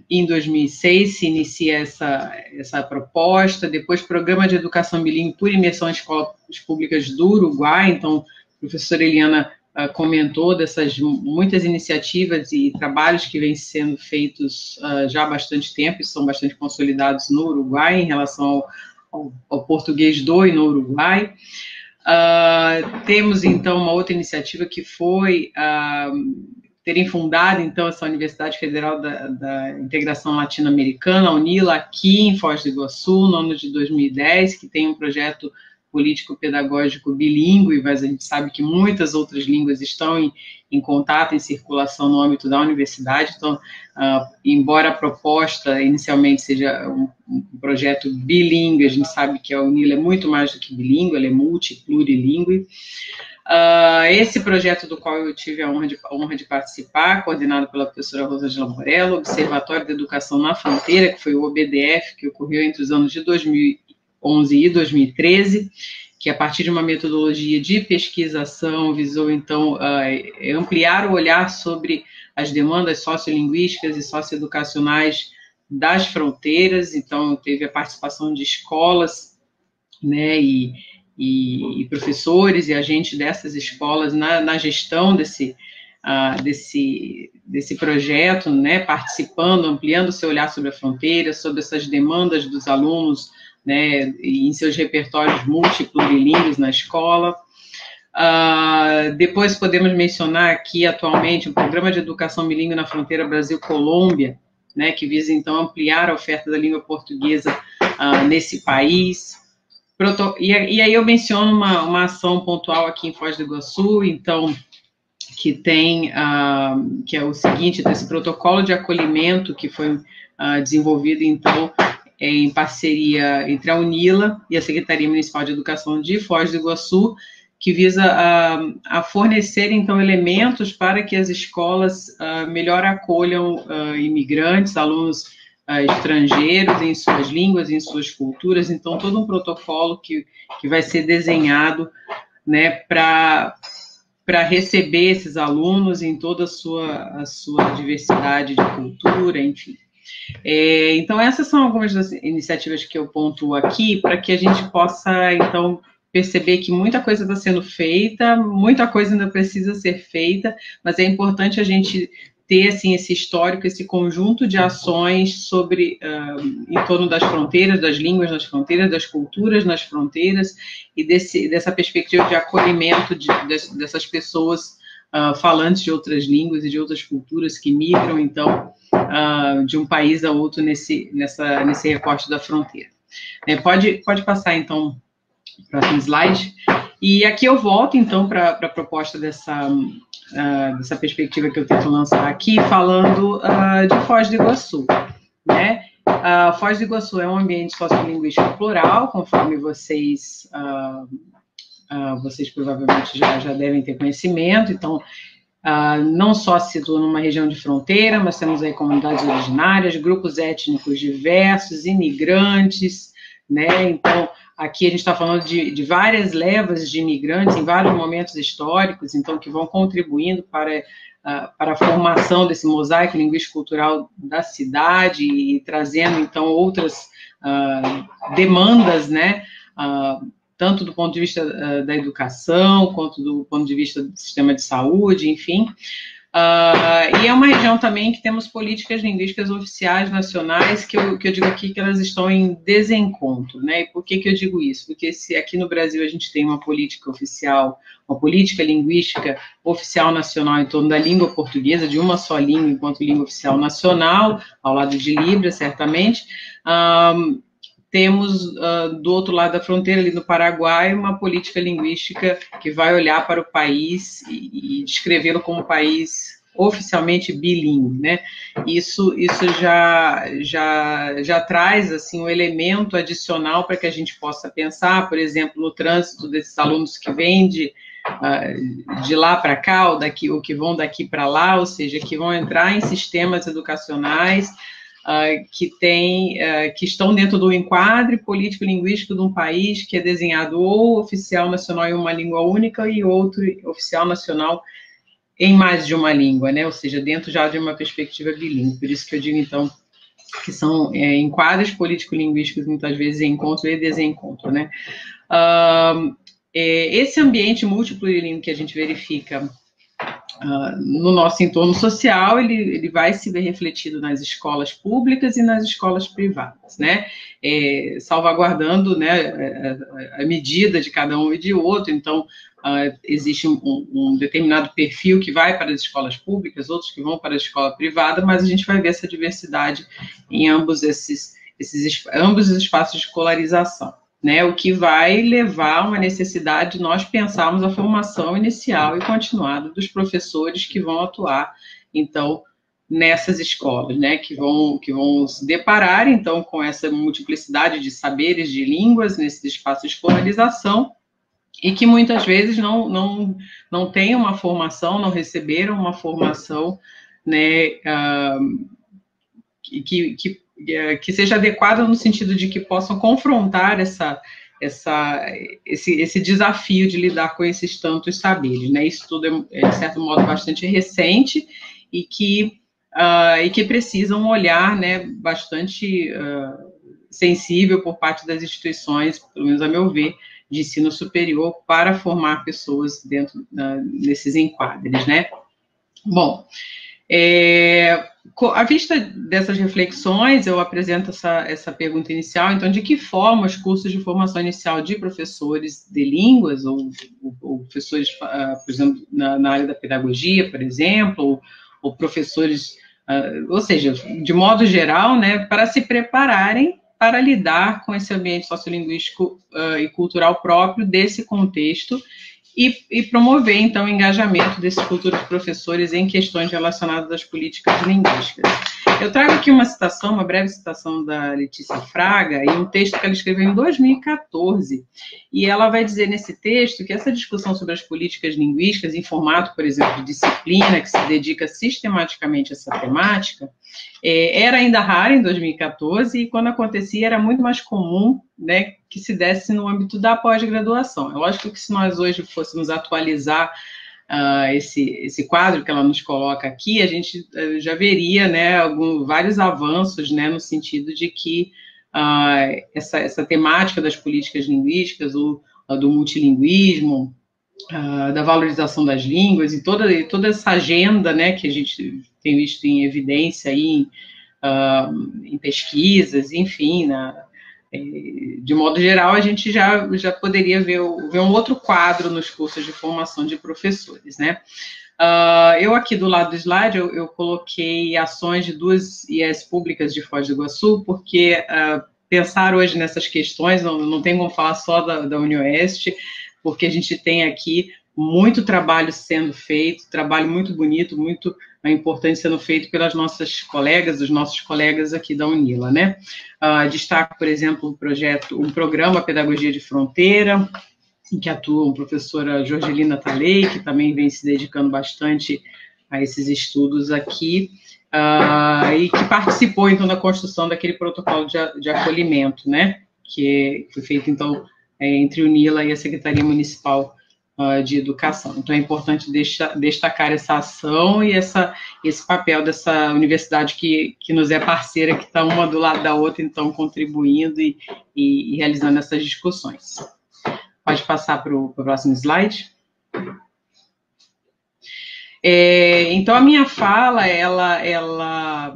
Em 2006 se inicia essa proposta, depois Programa de Educação Bilíngue por Imersão em Escolas Públicas do Uruguai, então a professora Eliana comentou dessas muitas iniciativas e trabalhos que vêm sendo feitos já há bastante tempo e são bastante consolidados no Uruguai em relação ao português do e no Uruguai. Temos, então, uma outra iniciativa que foi terem fundado, então, essa Universidade Federal da Integração Latino-Americana, a UNILA, aqui em Foz do Iguaçu, no ano de 2010, que tem um projeto político-pedagógico bilíngue, mas a gente sabe que muitas outras línguas estão em contato, em circulação no âmbito da universidade, então, embora a proposta inicialmente seja um projeto bilíngue, a gente sabe que a UNILA é muito mais do que bilíngue, ela é plurilingue. Esse projeto do qual eu tive a honra de participar, coordenado pela professora Rosângela Morello, Observatório da Educação na Fronteira, que foi o OBDF, que ocorreu entre os anos de 2011 e 2013, que a partir de uma metodologia de pesquisação visou, então, ampliar o olhar sobre as demandas sociolinguísticas e socioeducacionais das fronteiras, então teve a participação de escolas, né, e professores e agentes dessas escolas na gestão desse projeto, né, participando, ampliando o seu olhar sobre a fronteira, sobre essas demandas dos alunos, né, em seus repertórios multiplurilingues na escola. Depois podemos mencionar aqui, atualmente, o Programa de Educação Bilíngue na Fronteira Brasil-Colômbia, né, que visa, então, ampliar a oferta da língua portuguesa nesse país. E aí eu menciono uma ação pontual aqui em Foz do Iguaçu, então, que tem, que é o seguinte, desse protocolo de acolhimento que foi desenvolvido, então, em parceria entre a UNILA e a Secretaria Municipal de Educação de Foz do Iguaçu, que visa a fornecer, então, elementos para que as escolas melhor acolham imigrantes, alunos estrangeiros em suas línguas, em suas culturas, então todo um protocolo que vai ser desenhado, né, para receber esses alunos em toda a sua diversidade de cultura, enfim. Então essas são algumas das iniciativas que eu pontuo aqui, para que a gente possa, então, perceber que muita coisa está sendo feita, muita coisa ainda precisa ser feita, mas é importante a gente ter, assim, esse histórico, esse conjunto de ações sobre, em torno das fronteiras, das línguas nas fronteiras, das culturas nas fronteiras, e dessa perspectiva de acolhimento dessas pessoas falantes de outras línguas e de outras culturas que migram, então, de um país a outro nesse recorte da fronteira. Pode passar, então, o próximo slide. E aqui eu volto, então, para a proposta dessa perspectiva que eu tento lançar aqui, falando de Foz do Iguaçu, né? Foz do Iguaçu é um ambiente sociolinguístico plural, conforme vocês provavelmente já devem ter conhecimento, então, não só se situa numa região de fronteira, mas temos aí comunidades originárias, grupos étnicos diversos, imigrantes, né? Então, aqui a gente está falando de várias levas de imigrantes em vários momentos históricos, então, que vão contribuindo para a formação desse mosaico linguístico-cultural da cidade e trazendo, então, outras demandas, né, tanto do ponto de vista da educação, quanto do ponto de vista do sistema de saúde, enfim. E é uma região também que temos políticas linguísticas oficiais nacionais que eu digo aqui que elas estão em desencontro, né? E por que eu digo isso? Porque se aqui no Brasil a gente tem uma política oficial, uma política linguística oficial nacional em torno da língua portuguesa, de uma só língua enquanto língua oficial nacional, ao lado de Libras, certamente, temos, do outro lado da fronteira, ali no Paraguai, uma política linguística que vai olhar para o país e descrevê-lo como país oficialmente bilíngue, né? Isso já traz, assim, um elemento adicional para que a gente possa pensar, por exemplo, no trânsito desses alunos que vêm de lá para cá, ou que vão daqui para lá, ou seja, que vão entrar em sistemas educacionais que estão dentro do enquadre político-linguístico de um país que é desenhado ou oficial nacional em uma língua única e outro oficial nacional em mais de uma língua, né? Ou seja, dentro já de uma perspectiva bilíngue. Por isso que eu digo, então, que são enquadres político-linguísticos, muitas vezes, encontro e desencontro, né? Esse ambiente multiplurilingue que a gente verifica no nosso entorno social, ele vai se ver refletido nas escolas públicas e nas escolas privadas, né? Salvaguardando, né, a medida de cada um e de outro. Então, existe um determinado perfil que vai para as escolas públicas, outros que vão para a escola privada, mas a gente vai ver essa diversidade em ambos ambos os espaços de escolarização, né, o que vai levar a uma necessidade de nós pensarmos a formação inicial e continuada dos professores que vão atuar, então, nessas escolas, né, que vão se deparar, então, com essa multiplicidade de saberes, de línguas, nesse espaço de escolarização, e que muitas vezes não têm uma formação, não receberam uma formação, né, que seja adequada no sentido de que possam confrontar esse desafio de lidar com esses tantos saberes, né? Isso tudo é, de certo modo, bastante recente e que precisa um olhar, né, bastante sensível por parte das instituições, pelo menos a meu ver, de ensino superior para formar pessoas dentro desses enquadres, né? Bom, à vista dessas reflexões, eu apresento essa pergunta inicial. Então, de que forma os cursos de formação inicial de professores de línguas, ou professores, por exemplo, na área da pedagogia, por exemplo, ou professores, ou seja, de modo geral, né, para se prepararem para lidar com esse ambiente sociolinguístico e cultural próprio desse contexto, e promover, então, o engajamento desses futuros professores em questões relacionadas às políticas linguísticas. Eu trago aqui uma breve citação da Letícia Fraga, e um texto que ela escreveu em 2014, e ela vai dizer nesse texto que essa discussão sobre as políticas linguísticas, em formato, por exemplo, de disciplina, que se dedica sistematicamente a essa temática, era ainda rara em 2014, e quando acontecia era muito mais comum, né, que se desse no âmbito da pós-graduação. É lógico que se nós hoje fôssemos atualizar esse quadro que ela nos coloca aqui, a gente já veria, né, vários avanços, né, no sentido de que essa temática das políticas linguísticas, do multilinguismo, da valorização das línguas, e toda essa agenda, né, que a gente tem visto em evidência aí, em pesquisas, enfim, de modo geral, a gente já poderia ver um outro quadro nos cursos de formação de professores, né? Eu aqui do lado do slide, eu coloquei ações de 2 IES públicas de Foz do Iguaçu, porque pensar hoje nessas questões, não tem como falar só da UniOeste, porque a gente tem aqui muito trabalho sendo feito, trabalho muito bonito, muito importante sendo feito pelas nossas colegas, os nossos colegas aqui da UNILA, né? Destaco, por exemplo, um programa Pedagogia de Fronteira, em que atua a professora Jorgelina Talei, que também vem se dedicando bastante a esses estudos aqui, e que participou, então, da construção daquele protocolo de acolhimento, né? Que foi feito, então, entre a UNILA e a Secretaria Municipal de Educação. Então, é importante destacar essa ação e esse papel dessa universidade que nos é parceira, que está uma do lado da outra, então, contribuindo e realizando essas discussões. Pode passar para o próximo slide. Então, a minha fala, ela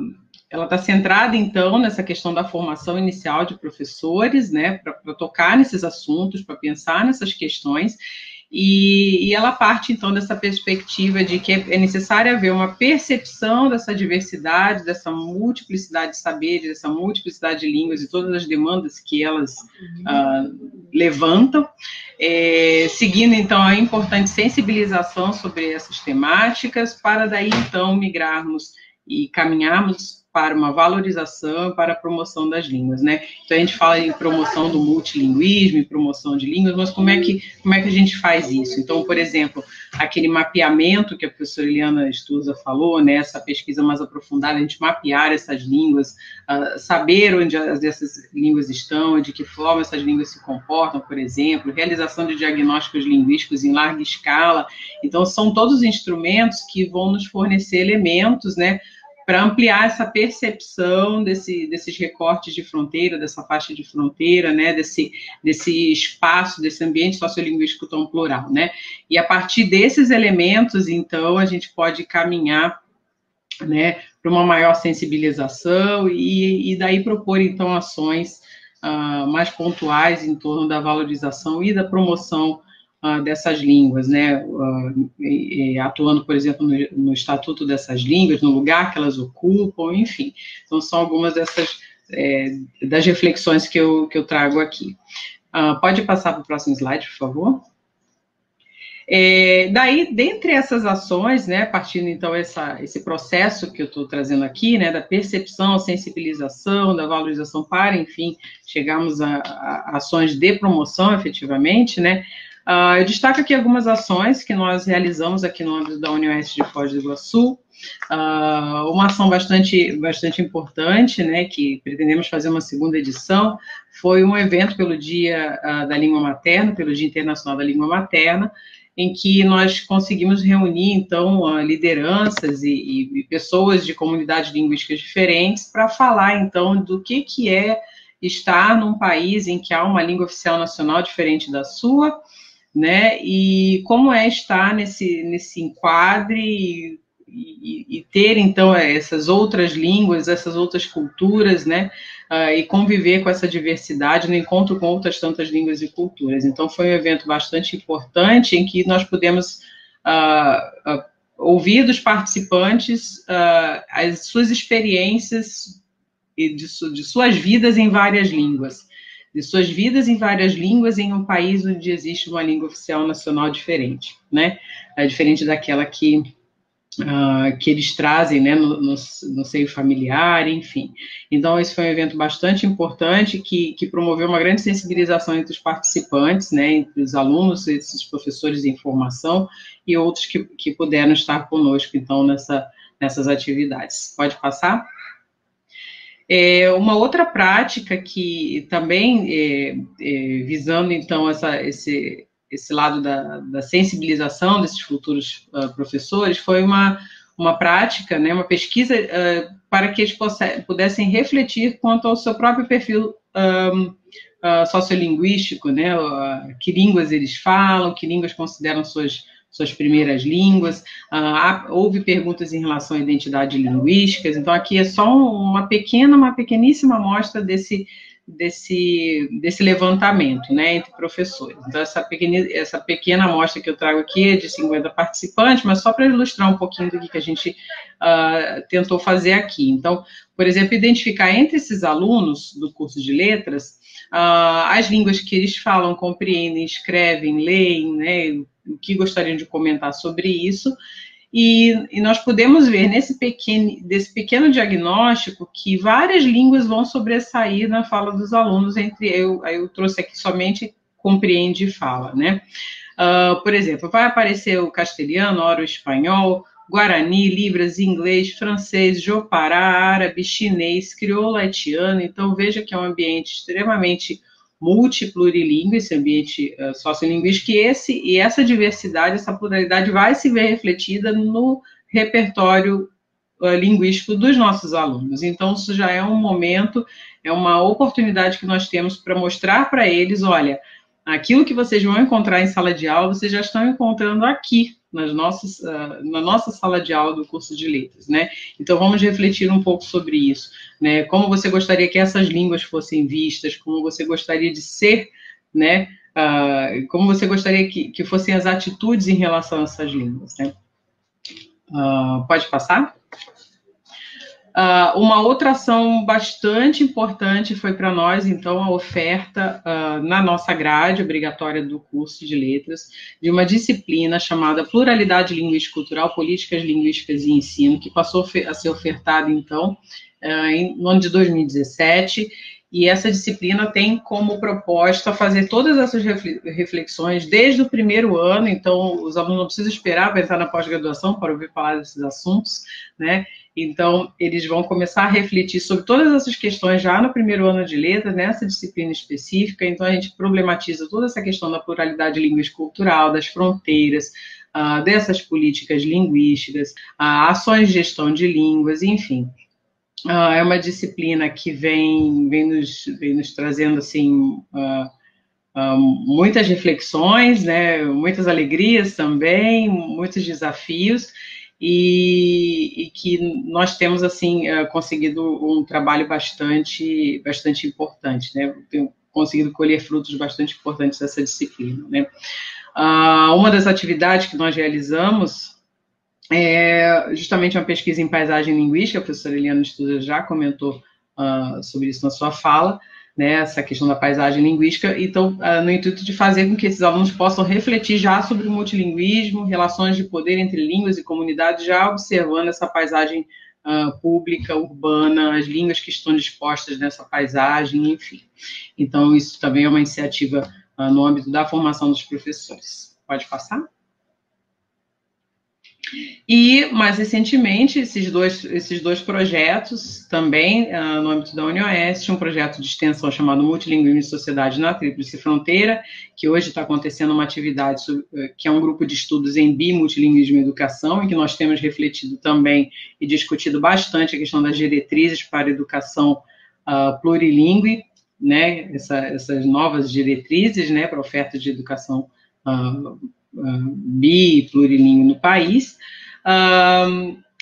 está centrada, então, nessa questão da formação inicial de professores, né, para tocar nesses assuntos, para pensar nessas questões, E ela parte, então, dessa perspectiva de que é necessário haver uma percepção dessa diversidade, dessa multiplicidade de saberes, dessa multiplicidade de línguas e todas as demandas que elas levantam, seguindo, então, a importante sensibilização sobre essas temáticas, para daí, então, migrarmos e caminharmos para uma valorização, para a promoção das línguas, né? Então, a gente fala em promoção do multilinguismo, em promoção de línguas, mas como é que a gente faz isso? Então, por exemplo, aquele mapeamento que a professora Eliana Sturza falou, né, essa pesquisa mais aprofundada, a gente mapear essas línguas, saber onde essas línguas estão, de que forma essas línguas se comportam, por exemplo, realização de diagnósticos linguísticos em larga escala. Então, são todos instrumentos que vão nos fornecer elementos, né, para ampliar essa percepção desses recortes de fronteira, dessa faixa de fronteira, né, desse espaço, desse ambiente sociolinguístico tão plural, né, e a partir desses elementos, então, a gente pode caminhar, né, para uma maior sensibilização e daí propor, então, ações mais pontuais em torno da valorização e da promoção dessas línguas, né, atuando, por exemplo, no Estatuto dessas Línguas, no lugar que elas ocupam, enfim. Então, são algumas das reflexões que eu trago aqui. Pode passar para o próximo slide, por favor? Daí, dentre essas ações, né, partindo, então, esse processo que eu estou trazendo aqui, né, da percepção, sensibilização, da valorização para, enfim, chegarmos a ações de promoção, efetivamente, né, eu destaco aqui algumas ações que nós realizamos aqui no âmbito da UniOeste de Foz do Iguaçu. Uma ação bastante importante, né, que pretendemos fazer uma segunda edição, foi um evento pelo Dia da Língua Materna, pelo Dia Internacional da Língua Materna, em que nós conseguimos reunir, então, lideranças e pessoas de comunidades linguísticas diferentes para falar, então, do que é estar num país em que há uma língua oficial nacional diferente da sua, né, e como é estar nesse enquadre e ter, então, essas outras línguas, essas outras culturas, né, e conviver com essa diversidade no encontro com outras tantas línguas e culturas. Então, foi um evento bastante importante em que nós pudemos ouvir dos participantes as suas experiências e de suas vidas em várias línguas. De suas vidas em várias línguas em um país onde existe uma língua oficial nacional diferente, né? Diferente daquela que eles trazem, né, no seio familiar, enfim. Então, esse foi um evento bastante importante que promoveu uma grande sensibilização entre os participantes, né, entre os alunos, esses professores em formação e outros que puderam estar conosco, então, nessas atividades. Pode passar? Uma outra prática que também, visando, então, esse lado da sensibilização desses futuros professores, foi uma prática, né, uma pesquisa para que eles pudessem refletir quanto ao seu próprio perfil sociolinguístico, né, que línguas eles falam, que línguas consideram suas primeiras línguas, houve perguntas em relação à identidade linguísticas, então aqui é só uma pequeníssima amostra desse levantamento, né, entre professores. Então, essa pequena amostra que eu trago aqui é de 50 participantes, mas só para ilustrar um pouquinho do que a gente tentou fazer aqui. Então, por exemplo, identificar entre esses alunos do curso de letras as línguas que eles falam, compreendem, escrevem, leem, né, o que gostariam de comentar sobre isso, e nós podemos ver desse pequeno diagnóstico que várias línguas vão sobressair na fala dos alunos, eu trouxe aqui somente compreende e fala, né? Por exemplo, vai aparecer o castelhano, ora o espanhol, guarani, libras, inglês, francês, jopará, árabe, chinês, crioulo haitiano. Então, veja que é um ambiente extremamente multiplurilingue, esse ambiente sociolinguístico, e essa diversidade, essa pluralidade vai se ver refletida no repertório linguístico dos nossos alunos. Então, isso já é um momento, é uma oportunidade que nós temos para mostrar para eles, olha, aquilo que vocês vão encontrar em sala de aula, vocês já estão encontrando aqui, na nossa sala de aula do curso de letras, né? Então, vamos refletir um pouco sobre isso, né? Como você gostaria que essas línguas fossem vistas, como você gostaria de ser, né, como você gostaria que fossem as atitudes em relação a essas línguas, né? Pode passar? Uma outra ação bastante importante foi para nós, então, a oferta na nossa grade obrigatória do curso de letras de uma disciplina chamada Pluralidade Linguística Cultural, Políticas Linguísticas e Ensino, que passou a ser ofertada, então, no ano de 2017, e essa disciplina tem como proposta fazer todas essas reflexões desde o primeiro ano, então os alunos não precisam esperar para entrar na pós-graduação para ouvir falar desses assuntos, né? Então, eles vão começar a refletir sobre todas essas questões já no primeiro ano de letras, nessa disciplina específica. Então, a gente problematiza toda essa questão da pluralidade linguística cultural, das fronteiras, dessas políticas linguísticas, ações de gestão de línguas, enfim. É uma disciplina que vem nos trazendo, assim, muitas reflexões, né, muitas alegrias também, muitos desafios, e que nós temos, assim, conseguido um trabalho bastante importante, né, tenho conseguido colher frutos bastante importantes dessa disciplina, né. Uma das atividades que nós realizamos é justamente uma pesquisa em paisagem linguística, a professora Eliana Studer já comentou sobre isso na sua fala, né, essa questão da paisagem linguística, então, no intuito de fazer com que esses alunos possam refletir já sobre o multilinguismo, relações de poder entre línguas e comunidades, já observando essa paisagem pública, urbana, as línguas que estão dispostas nessa paisagem, enfim. Então, isso também é uma iniciativa no âmbito da formação dos professores. Pode passar? E, mais recentemente, esses dois projetos também, no âmbito da UniOeste, um projeto de extensão chamado Multilinguismo e Sociedade na Tríplice Fronteira, que hoje está acontecendo uma atividade que é um grupo de estudos em multilinguismo e educação, em que nós temos refletido também e discutido bastante a questão das diretrizes para a educação plurilingüe, né, essas novas diretrizes, né, para a oferta de educação bi e plurilingüe no país,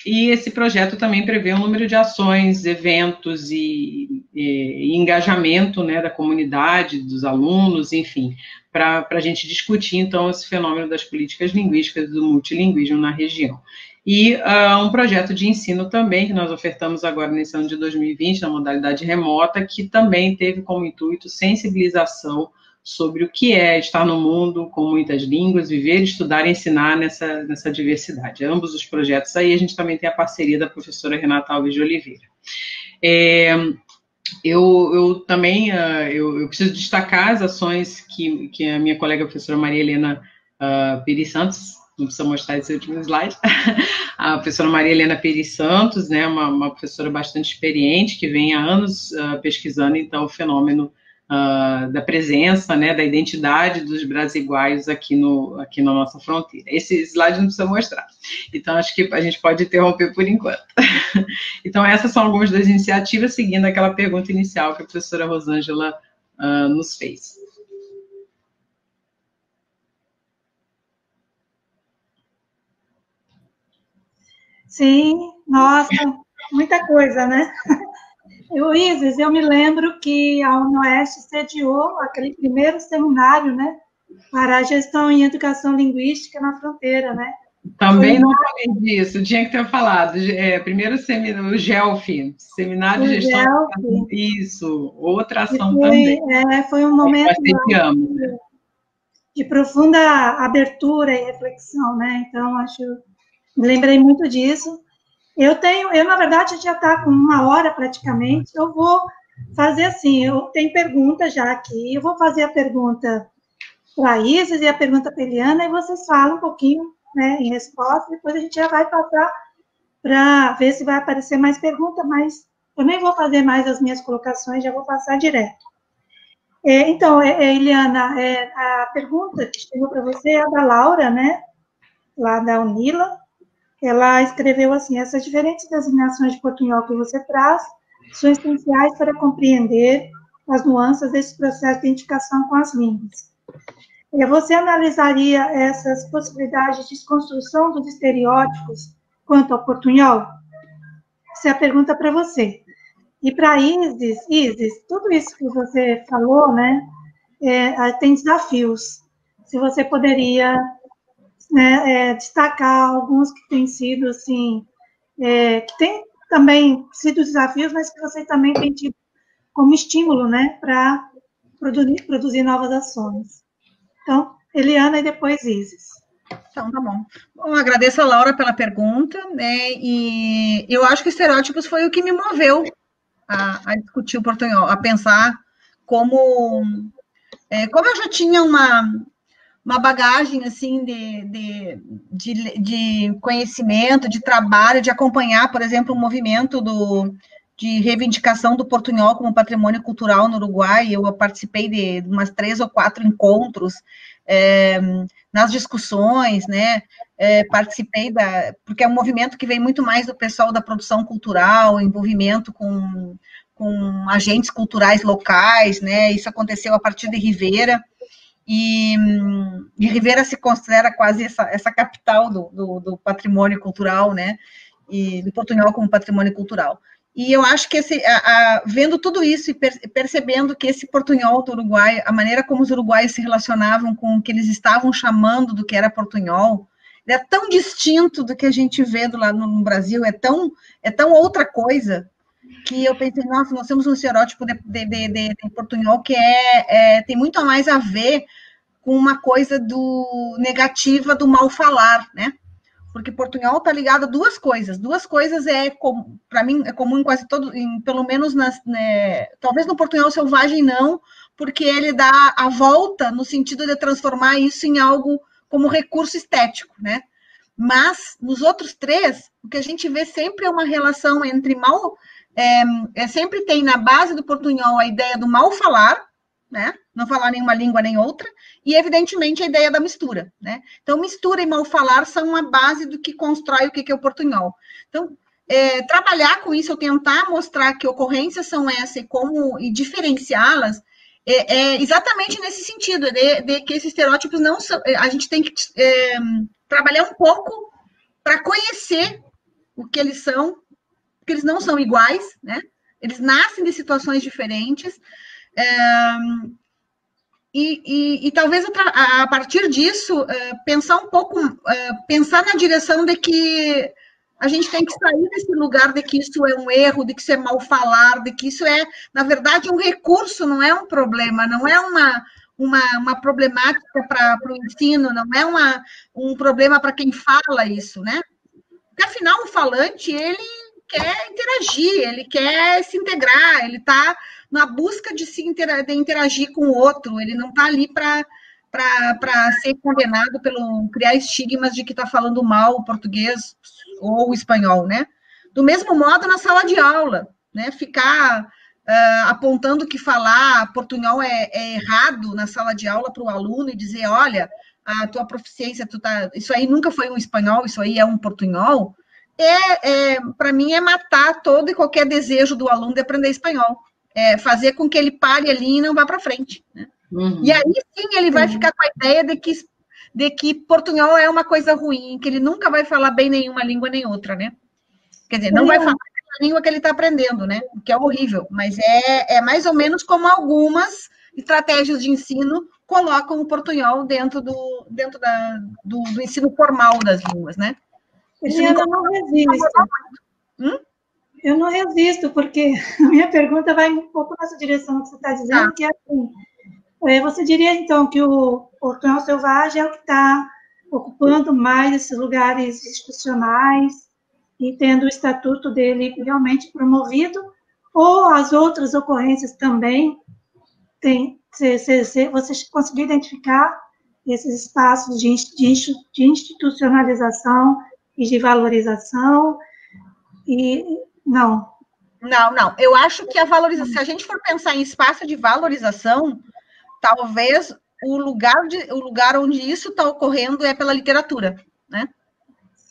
e esse projeto também prevê um número de ações, eventos e engajamento, né, da comunidade, dos alunos, enfim, para a gente discutir, então, esse fenômeno das políticas linguísticas do multilinguismo na região. E um projeto de ensino também, que nós ofertamos agora nesse ano de 2020, na modalidade remota, que também teve como intuito sensibilização sobre o que é estar no mundo com muitas línguas, viver, estudar e ensinar nessa diversidade. Ambos os projetos aí, a gente também tem a parceria da professora Renata Alves de Oliveira. Eu também eu preciso destacar as ações que a minha colega professora Maria Helena Peri Santos, não precisa mostrar esse último slide, a professora Maria Helena Peri Santos, né, uma professora bastante experiente, que vem há anos pesquisando, então, o fenômeno da presença, né, da identidade dos brasiguaios aqui na nossa fronteira. Esse slide não precisa mostrar, então acho que a gente pode interromper por enquanto. Então essas são algumas das iniciativas, seguindo aquela pergunta inicial que a professora Rosângela nos fez. Sim, nossa, muita coisa, né? Isis, eu me lembro que a UniOeste sediou aquele primeiro seminário, né, para a gestão em educação linguística na fronteira, né? Também não falei disso, tinha que ter falado. Primeiro seminário, o GELF, Seminário de Gestão. Isso, outra ação também. Foi um momento de profunda abertura e reflexão, né? Então, me lembrei muito disso. Eu, na verdade, já está com 1 hora praticamente. Eu vou fazer assim, eu tenho pergunta já aqui, eu vou fazer a pergunta para a Isis e a pergunta para a Eliana, e vocês falam um pouquinho, né, em resposta, depois a gente já vai passar para ver se vai aparecer mais pergunta, mas eu nem vou fazer mais as minhas colocações, já vou passar direto. Então, Eliana, a pergunta que chegou para você é a da Laura, né, lá da Unila. Ela escreveu assim: essas diferentes designações de portunhol que você traz são essenciais para compreender as nuances desse processo de identificação com as línguas. Você analisaria essas possibilidades de desconstrução dos estereótipos quanto ao portunhol? Essa é a pergunta para você. E para Isis, tudo isso que você falou, né, tem desafios. Se você poderia, né, destacar alguns que têm sido, assim, que tem também sido desafios, mas que você também tem tido como estímulo, né, para produzir novas ações. Então, Eliana e depois Isis. Então, tá bom. Bom, agradeço a Laura pela pergunta, né, e eu acho que estereótipos foi o que me moveu a discutir o portunhol, a pensar como eu já tinha uma bagagem, assim, de conhecimento, de trabalho, de acompanhar, por exemplo, o movimento de reivindicação do portunhol como patrimônio cultural no Uruguai. Eu participei de umas 3 ou 4 encontros, nas discussões, né, participei porque é um movimento que vem muito mais do pessoal da produção cultural, envolvimento com agentes culturais locais, né, isso aconteceu a partir de Rivera, e Rivera se considera quase essa capital do patrimônio cultural, né, e do portunhol como patrimônio cultural. E eu acho que vendo tudo isso e percebendo que esse portunhol do Uruguai, a maneira como os uruguaios se relacionavam com o que eles estavam chamando do que era portunhol, é tão distinto do que a gente vê do lado no Brasil, é tão outra coisa, que eu pensei, nossa, nós temos um estereótipo de portunhol que tem muito mais a ver com uma coisa negativa do mal falar, né? Porque portunhol está ligado a duas coisas. Duas coisas para mim, é comum em quase todo, pelo menos talvez no portunhol selvagem não, porque ele dá a volta no sentido de transformar isso em algo como recurso estético, né? Mas nos outros 3, o que a gente vê sempre é uma relação entre sempre tem na base do portunhol a ideia do mal falar, né? Não falar nenhuma língua nem outra, e, evidentemente, a ideia da mistura, né? Então, mistura e mal falar são a base do que constrói o que é o portunhol. Então, trabalhar com isso, eu tentar mostrar que ocorrências são essas e diferenciá-las, exatamente nesse sentido, de que esses estereótipos não são... A gente tem que trabalhar um pouco para conhecer o que eles são, porque eles não são iguais, né? Eles nascem de situações diferentes, e talvez a partir disso pensar um pouco, pensar na direção de que a gente tem que sair desse lugar de que isso é um erro, de que isso é mal falar, de que isso é, na verdade, um recurso, não é um problema, não é uma problemática para o ensino, não é um problema para quem fala isso, né? Porque, afinal, o falante, ele quer interagir, ele quer se integrar, ele está na busca de interagir com o outro, ele não está ali para ser condenado criar estigmas de que está falando mal o português ou o espanhol, né? Do mesmo modo, na sala de aula, né? Ficar apontando que falar portunhol é errado na sala de aula para o aluno e dizer, olha, a tua proficiência, isso aí nunca foi um espanhol, isso aí é um portunhol, para mim, matar todo e qualquer desejo do aluno de aprender espanhol. Fazer com que ele pare ali e não vá para frente, né? Uhum. E aí, sim, ele vai ficar com a ideia de que portunhol é uma coisa ruim, que ele nunca vai falar bem nenhuma língua nem outra, né? Quer dizer, não vai falar a língua que ele está aprendendo, né? Que é horrível, mas é mais ou menos como algumas estratégias de ensino colocam o portunhol dentro do ensino formal das línguas, né? Eu não resisto. Eu não resisto, porque a minha pergunta vai um pouco nessa direção que você está dizendo, que é assim, você diria, então, que o portunhol selvagem é o que está ocupando mais esses lugares institucionais e tendo o estatuto dele realmente promovido, ou as outras ocorrências também você conseguiu identificar esses espaços de institucionalização e de valorização? Não. Eu acho que a valorização, se a gente for pensar em espaço de valorização, talvez o lugar onde isso está ocorrendo é pela literatura, né?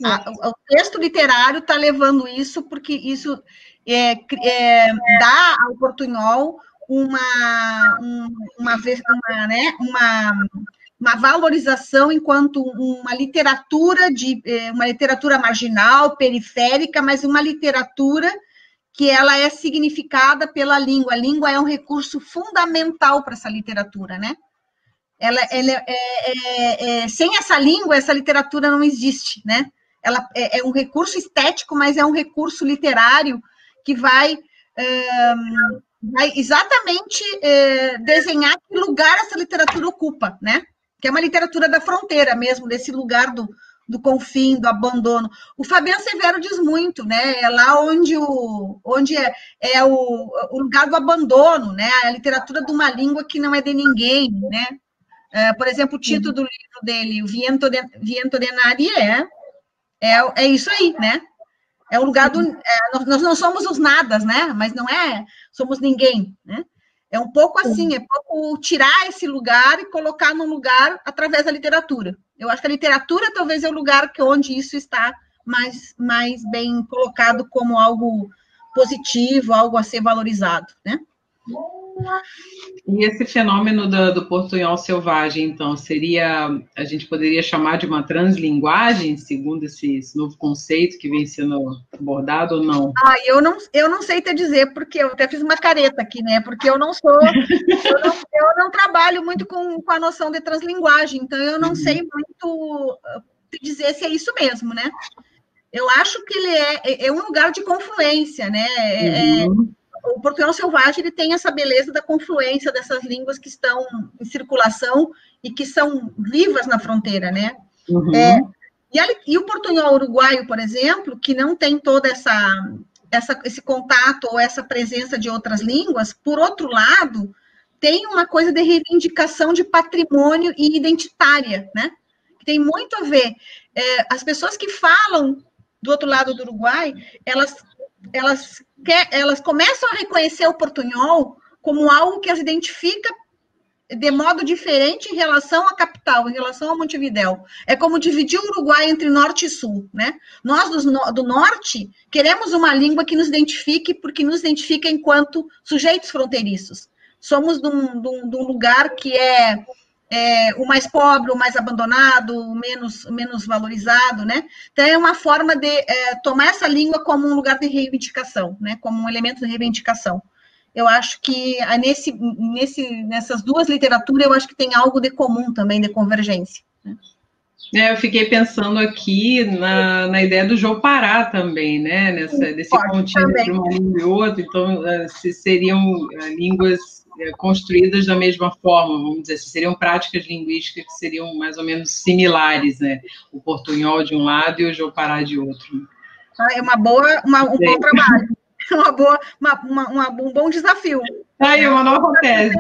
O texto literário está levando isso, porque isso dá ao portunhol uma valorização enquanto uma literatura marginal, periférica, mas uma literatura que ela é significada pela língua. A língua é um recurso fundamental para essa literatura, né? Sem essa língua, essa literatura não existe, né? Ela é um recurso estético, mas é um recurso literário que vai exatamente desenhar que lugar essa literatura ocupa, né? Que é uma literatura da fronteira mesmo, desse lugar do confim, do abandono. O Fabiano Severo diz muito, né? É lá onde o lugar do abandono, né? A literatura de uma língua que não é de ninguém, né? Por exemplo, o título do livro dele, o Viento de Nadie, é isso aí, né? É o lugar nós não somos os nadas, né? Mas não somos ninguém, né? É um pouco assim, é pouco tirar esse lugar e colocar num lugar através da literatura. Eu acho que a literatura talvez é o lugar onde isso está mais bem colocado como algo positivo, algo a ser valorizado, né? E esse fenômeno do portunhol selvagem, então, a gente poderia chamar de uma translinguagem, segundo esse novo conceito que vem sendo abordado, ou não? Eu não sei te dizer, porque eu até fiz uma careta aqui, né? Porque eu não trabalho muito com a noção de translinguagem, então eu não sei muito te dizer se é isso mesmo, né? Eu acho que ele é um lugar de confluência, né? O portunhol selvagem ele tem essa beleza da confluência dessas línguas que estão em circulação e que são vivas na fronteira, né? E o portunhol uruguaio, por exemplo, que não tem toda esse contato ou essa presença de outras línguas, por outro lado, tem uma coisa de reivindicação de patrimônio e identitária, né? Que tem muito a ver. As pessoas que falam do outro lado do Uruguai, elas começam a reconhecer o portunhol como algo que as identifica de modo diferente em relação à capital, em relação a Montevidéu. É como dividir o Uruguai entre norte e sul, né? Nós, do norte, queremos uma língua que nos identifique, porque nos identifica enquanto sujeitos fronteiriços. Somos de um lugar que é o mais pobre, o mais abandonado, o menos valorizado, né? Então, é uma forma de tomar essa língua como um lugar de reivindicação, né? Como um elemento de reivindicação. Eu acho que nessas duas literaturas, eu acho que tem algo de comum também, de convergência. Né? Eu fiquei pensando aqui na ideia do Jopará também, né? Desse contínuo entre uma língua e outra, então, se seriam línguas construídas da mesma forma, vamos dizer, seriam práticas linguísticas que seriam mais ou menos similares, né? O portunhol de um lado e o Jopará de outro. É um bom trabalho, um bom desafio. Aí, uma nova tese.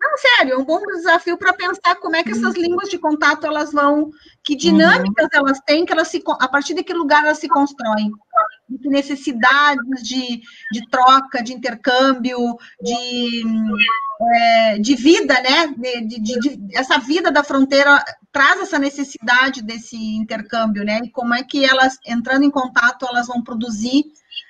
Não, sério, é um bom desafio para pensar como é que essas línguas de contato elas vão, que dinâmicas elas têm, a partir de que lugar elas se constroem, de necessidades de troca, de intercâmbio, de vida, né? Essa vida da fronteira traz essa necessidade desse intercâmbio, né? E como é que elas, entrando em contato, elas vão produzir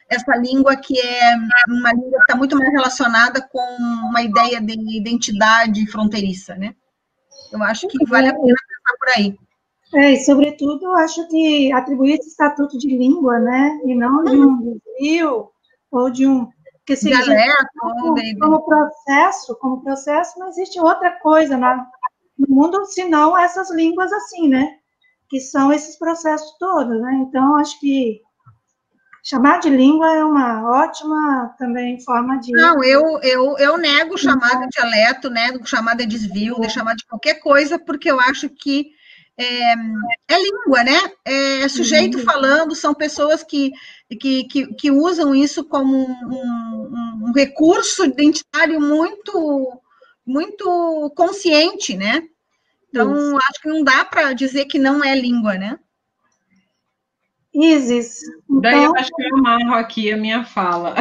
essa língua que é uma língua que está muito mais relacionada com uma ideia de identidade fronteiriça, né? Eu acho que vale a pena pensar por aí. E sobretudo, eu acho que atribuir esse estatuto de língua, né, e não de um desvio, ou de um... Porque se como processo, não existe outra coisa no mundo, senão essas línguas assim, né, que são esses processos todos, né, então, acho que chamar de língua é uma ótima também forma de... Não, eu nego chamar de dialeto, nego chamar de desvio, de chamar de qualquer coisa, porque eu acho que é língua, né? É sujeito falando, são pessoas que usam isso como um recurso identitário muito, muito consciente, né? Então, acho que não dá para dizer que não é língua, né? Isis. Então... Daí eu acho que eu amarro aqui a minha fala.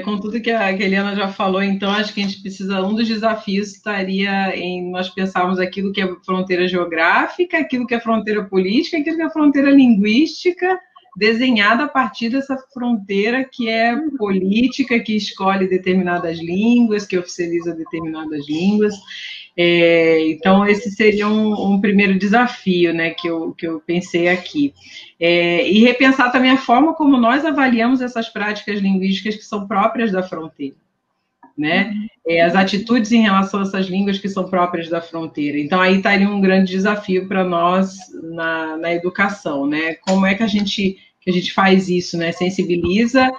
Com tudo que a Eliana já falou, então acho que a gente precisa, um dos desafios estaria em nós pensarmos aquilo que é fronteira geográfica, aquilo que é fronteira política, aquilo que é fronteira linguística, desenhada a partir dessa fronteira que é política, que escolhe determinadas línguas, que oficializa determinadas línguas. Então, esse seria um primeiro desafio, né, que eu pensei aqui. E repensar também a forma como nós avaliamos essas práticas linguísticas que são próprias da fronteira, né? As atitudes em relação a essas línguas que são próprias da fronteira. Então, aí estaria um grande desafio para nós na educação, né? Como é que a gente faz isso, né? Sensibiliza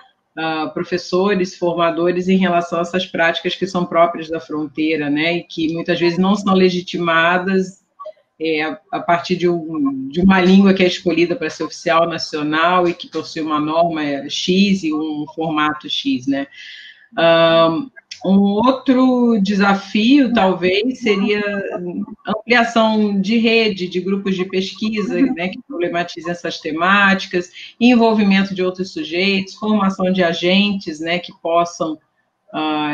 professores, formadores em relação a essas práticas que são próprias da fronteira, né? E que muitas vezes não são legitimadas a partir de uma língua que é escolhida para ser oficial nacional e que possui uma norma X e um formato X, né? Um outro desafio, talvez, seria ampliação de rede, de grupos de pesquisa, né, que problematizem essas temáticas, envolvimento de outros sujeitos, formação de agentes, né, que possam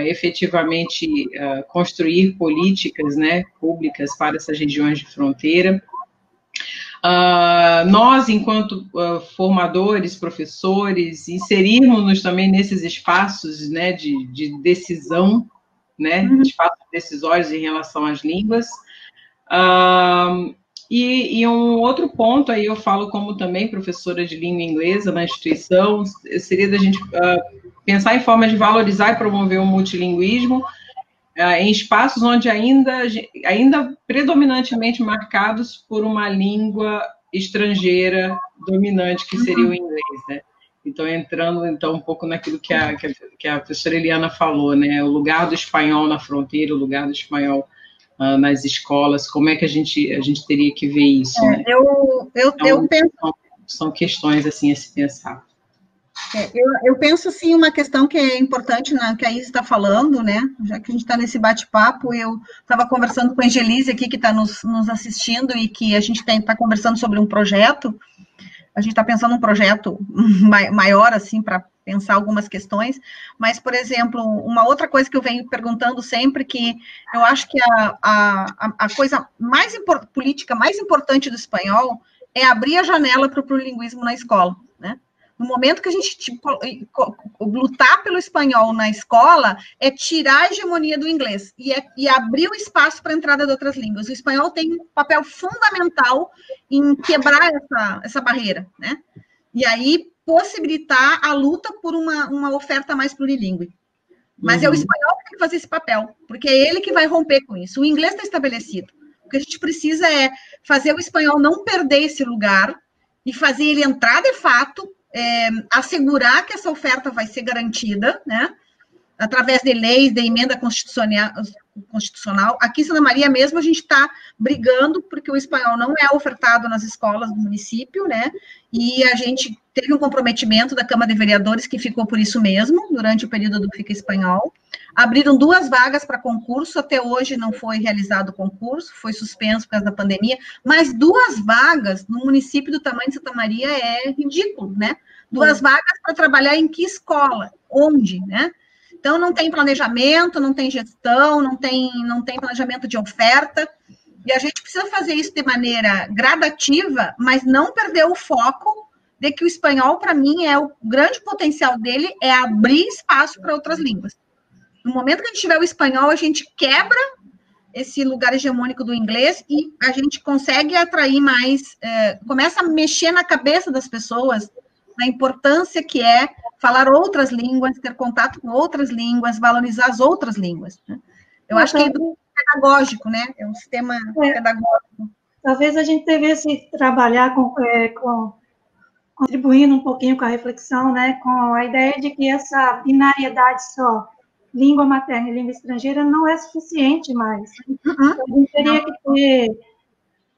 efetivamente construir políticas, né, públicas para essas regiões de fronteira. Nós, enquanto formadores, professores, inserirmos-nos também nesses espaços, né, de decisão, né, espaços decisórios em relação às línguas. E um outro ponto, aí eu falo como também professora de língua inglesa na instituição, seria da gente pensar em formas de valorizar e promover o multilinguismo, em espaços onde ainda predominantemente marcados por uma língua estrangeira dominante, que seria o inglês, né? Então, entrando um pouco naquilo que a professora Eliana falou, né? O lugar do espanhol na fronteira, o lugar do espanhol nas escolas, como é que a gente teria que ver isso, né? Eu penso... São questões, assim, a se pensar. Eu penso, assim, uma questão que é importante, né, que a Isa está falando, né, já que a gente está nesse bate-papo, eu estava conversando com a Angelise aqui, que está nos assistindo, e que a gente está conversando sobre um projeto, a gente está pensando num projeto maior, assim, para pensar algumas questões, mas, por exemplo, uma outra coisa que eu venho perguntando sempre, que eu acho que a coisa política mais importante do espanhol é abrir a janela para o plurilingüismo na escola, né? No momento que a gente lutar pelo espanhol na escola, é tirar a hegemonia do inglês e abrir o espaço para a entrada de outras línguas. O espanhol tem um papel fundamental em quebrar essa barreira, né? E aí possibilitar a luta por uma oferta mais plurilingüe. Mas é o espanhol que tem que fazer esse papel, porque é ele que vai romper com isso. O inglês está estabelecido. O que a gente precisa é fazer o espanhol não perder esse lugar e fazer ele entrar de fato, assegurar que essa oferta vai ser garantida, né, através de leis, de emenda constitucional. Aqui em Santa Maria mesmo, a gente está brigando porque o espanhol não é ofertado nas escolas do município, né, e a gente teve um comprometimento da Câmara de Vereadores que ficou por isso mesmo, durante o período do Fica Espanhol. Abriram 2 vagas para concurso, até hoje não foi realizado o concurso, foi suspenso por causa da pandemia, mas 2 vagas no município do tamanho de Santa Maria é ridículo, né? 2 vagas para trabalhar em que escola? Onde, né? Então, não tem planejamento, não tem gestão, não tem planejamento de oferta, e a gente precisa fazer isso de maneira gradativa, mas não perder o foco de que o espanhol, para mim, o grande potencial dele é abrir espaço para outras línguas. No momento que a gente tiver o espanhol, a gente quebra esse lugar hegemônico do inglês e a gente consegue atrair mais, começa a mexer na cabeça das pessoas, na importância que é falar outras línguas, ter contato com outras línguas, valorizar as outras línguas, né? Eu acho que é pedagógico, né? É um sistema pedagógico. Talvez a gente devesse trabalhar contribuindo um pouquinho com a reflexão, né, com a ideia de que essa binariedade só, língua materna e língua estrangeira, não é suficiente mais. A gente teria que ter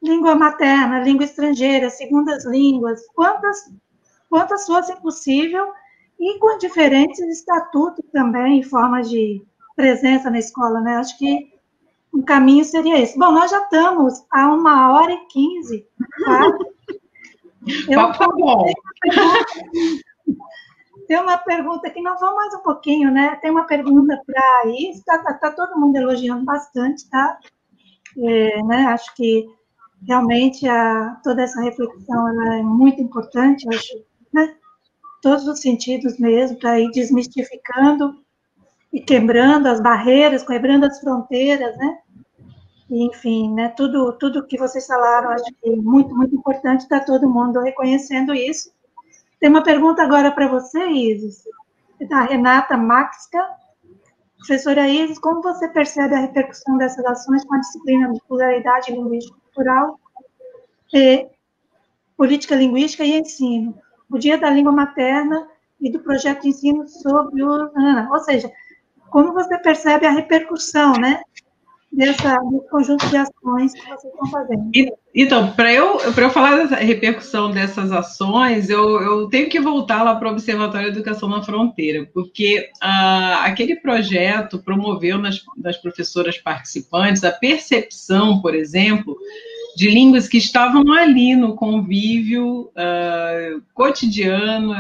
língua materna, língua estrangeira, segundas línguas, quantas fossem possível, e com diferentes estatutos também, e formas de presença na escola, né? Acho que o caminho seria esse. Bom, nós já estamos a 1h15, tá? Tem uma pergunta que não vamos mais um pouquinho, né? Tem uma pergunta para isso, tá todo mundo elogiando bastante, tá? Né? Acho que realmente toda essa reflexão ela é muito importante, acho né? Todos os sentidos mesmo, para ir desmistificando e quebrando as barreiras, quebrando as fronteiras, né? E, enfim, né? Tudo que vocês falaram, acho que é muito, muito importante, está todo mundo reconhecendo isso. Tem uma pergunta agora para você, Isis, da Renata Maxka. Professora Isis, como você percebe a repercussão dessas ações com a disciplina de pluralidade linguística e cultural, política linguística e ensino? O Dia da Língua Materna e do projeto de ensino sobre o... Ou seja, como você percebe a repercussão, né, desse conjunto de ações que vocês estão fazendo? Então, para eu falar da repercussão dessas ações, eu tenho que voltar lá para o Observatório de Educação na Fronteira, porque aquele projeto promoveu nas professoras participantes a percepção, por exemplo, de línguas que estavam ali no convívio cotidiano,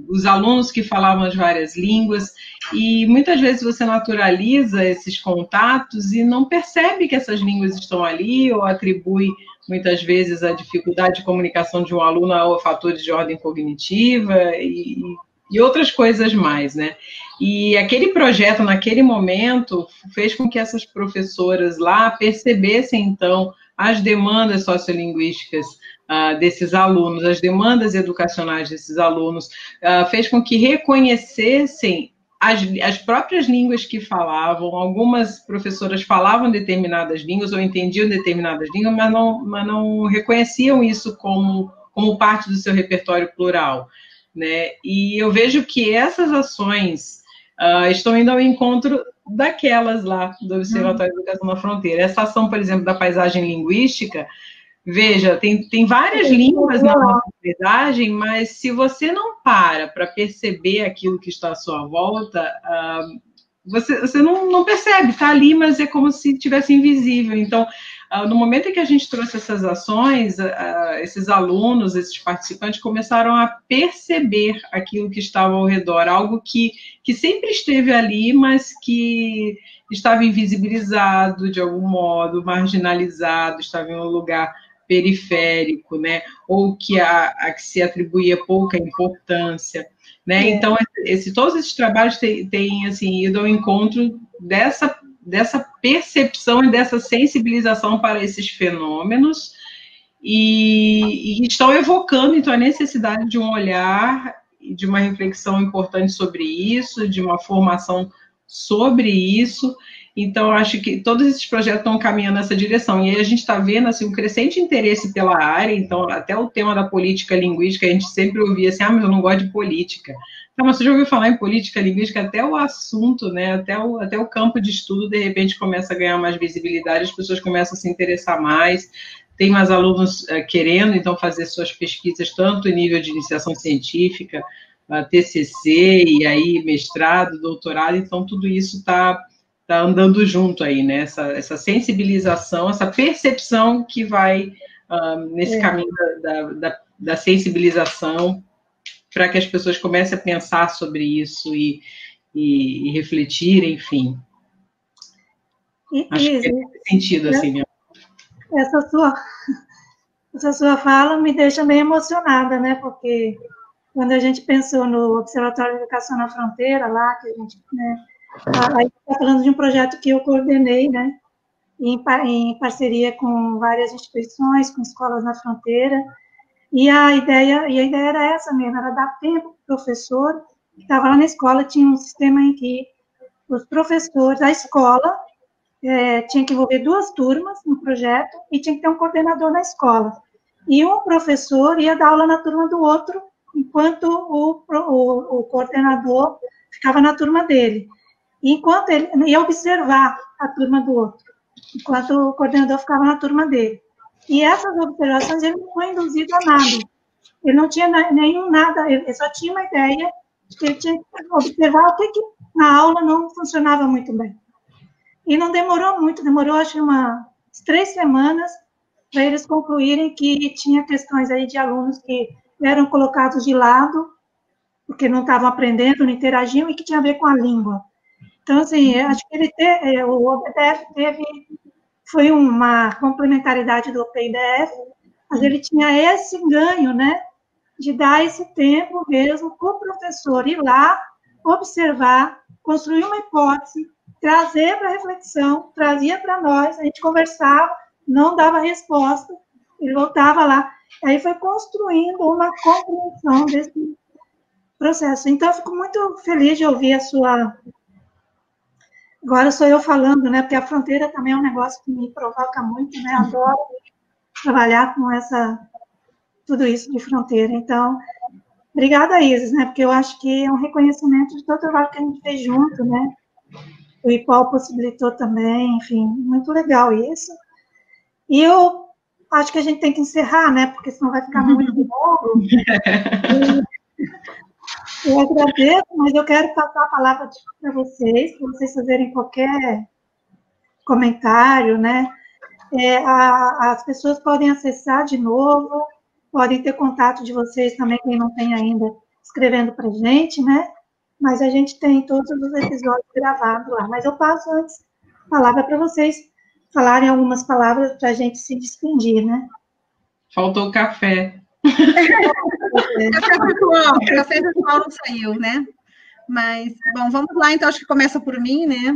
os alunos que falavam as várias línguas, e muitas vezes você naturaliza esses contatos e não percebe que essas línguas estão ali, ou atribui muitas vezes a dificuldade de comunicação de um aluno a fatores de ordem cognitiva e outras coisas mais, né? E aquele projeto, naquele momento, fez com que essas professoras lá percebessem, então, as demandas sociolinguísticas desses alunos, as demandas educacionais desses alunos, fez com que reconhecessem as próprias línguas que falavam. Algumas professoras falavam determinadas línguas ou entendiam determinadas línguas, mas não reconheciam isso como parte do seu repertório plural, né? E eu vejo que essas ações estão indo ao encontro daquelas lá do Observatório de Educação na Fronteira. Essa ação, por exemplo, da paisagem linguística, veja, tem várias línguas na nossa paisagem, mas se você não para perceber aquilo que está à sua volta, você não percebe, está ali, mas é como se estivesse invisível. Então, no momento em que a gente trouxe essas ações, esses alunos, esses participantes começaram a perceber aquilo que estava ao redor, algo que sempre esteve ali, mas que estava invisibilizado de algum modo, marginalizado, estava em um lugar periférico, né? Ou que a que se atribuía pouca importância, né? Então, todos esses trabalhos têm assim, ido ao encontro dessa percepção e dessa sensibilização para esses fenômenos e estão evocando, então, a necessidade de um olhar e de uma reflexão importante sobre isso, de uma formação sobre isso. Então, acho que todos esses projetos estão caminhando nessa direção. E aí a gente está vendo assim, um crescente interesse pela área. Então, até o tema da política linguística, a gente sempre ouvia assim, mas eu não gosto de política. Então, mas você já ouviu falar em política linguística, até o assunto, né, até o campo de estudo, de repente, começa a ganhar mais visibilidade, as pessoas começam a se interessar mais. Tem mais alunos querendo, então, fazer suas pesquisas, tanto em nível de iniciação científica, TCC, e aí mestrado, doutorado. Então, tudo isso está andando junto aí, né? Essa sensibilização, essa percepção que vai nesse caminho da sensibilização, para que as pessoas comecem a pensar sobre isso e refletir, enfim. Acho que é nesse sentido, assim, mesmo. Essa sua fala me deixa bem emocionada, né? Porque quando a gente pensou no Observatório de Educação na Fronteira, lá, que a gente, né, aí está falando de um projeto que eu coordenei, né, em parceria com várias instituições, com escolas na fronteira, e a ideia era essa mesmo, era dar tempo para o professor, que estava lá na escola, tinha um sistema em que os professores, a escola, tinha que envolver 2 turmas no projeto e tinha que ter um coordenador na escola. E um professor ia dar aula na turma do outro, enquanto o coordenador ficava na turma dele. E enquanto ele ia observar a turma do outro, enquanto o coordenador ficava na turma dele. E essas observações ele não foi induzido a nada. Ele não tinha nada, ele só tinha uma ideia de que ele tinha que observar o que na aula não funcionava muito bem. E não demorou muito, demorou acho que umas 3 semanas para eles concluírem que tinha questões aí de alunos que eram colocados de lado, porque não estavam aprendendo, não interagiam, e que tinha a ver com a língua. Então, assim, acho que o OPDF foi uma complementaridade do OPIDF, mas ele tinha esse ganho, né, de dar esse tempo mesmo para o professor ir lá, observar, construir uma hipótese, trazer para reflexão, trazia para nós, a gente conversava, não dava resposta, ele voltava lá. Aí foi construindo uma compreensão desse processo. Então, eu fico muito feliz de ouvir a sua... Agora sou eu falando, né? Porque a fronteira também é um negócio que me provoca muito, né? Adoro trabalhar com tudo isso de fronteira. Então, obrigada, Isis, né? Porque eu acho que é um reconhecimento de todo o trabalho que a gente fez junto, né? O IPOL possibilitou também, enfim, muito legal isso. E eu acho que a gente tem que encerrar, né? Porque senão vai ficar muito longo. Eu agradeço, mas eu quero passar a palavra para vocês fazerem qualquer comentário, né? As pessoas podem acessar de novo, podem ter contato de vocês também, quem não tem ainda, escrevendo para a gente, né? Mas a gente tem todos os episódios gravados lá. Mas eu passo antes a palavra para vocês falarem algumas palavras para a gente se despedir, né? Faltou café. O café virtual não saiu, né? Mas, bom, vamos lá, então, acho que começa por mim, né?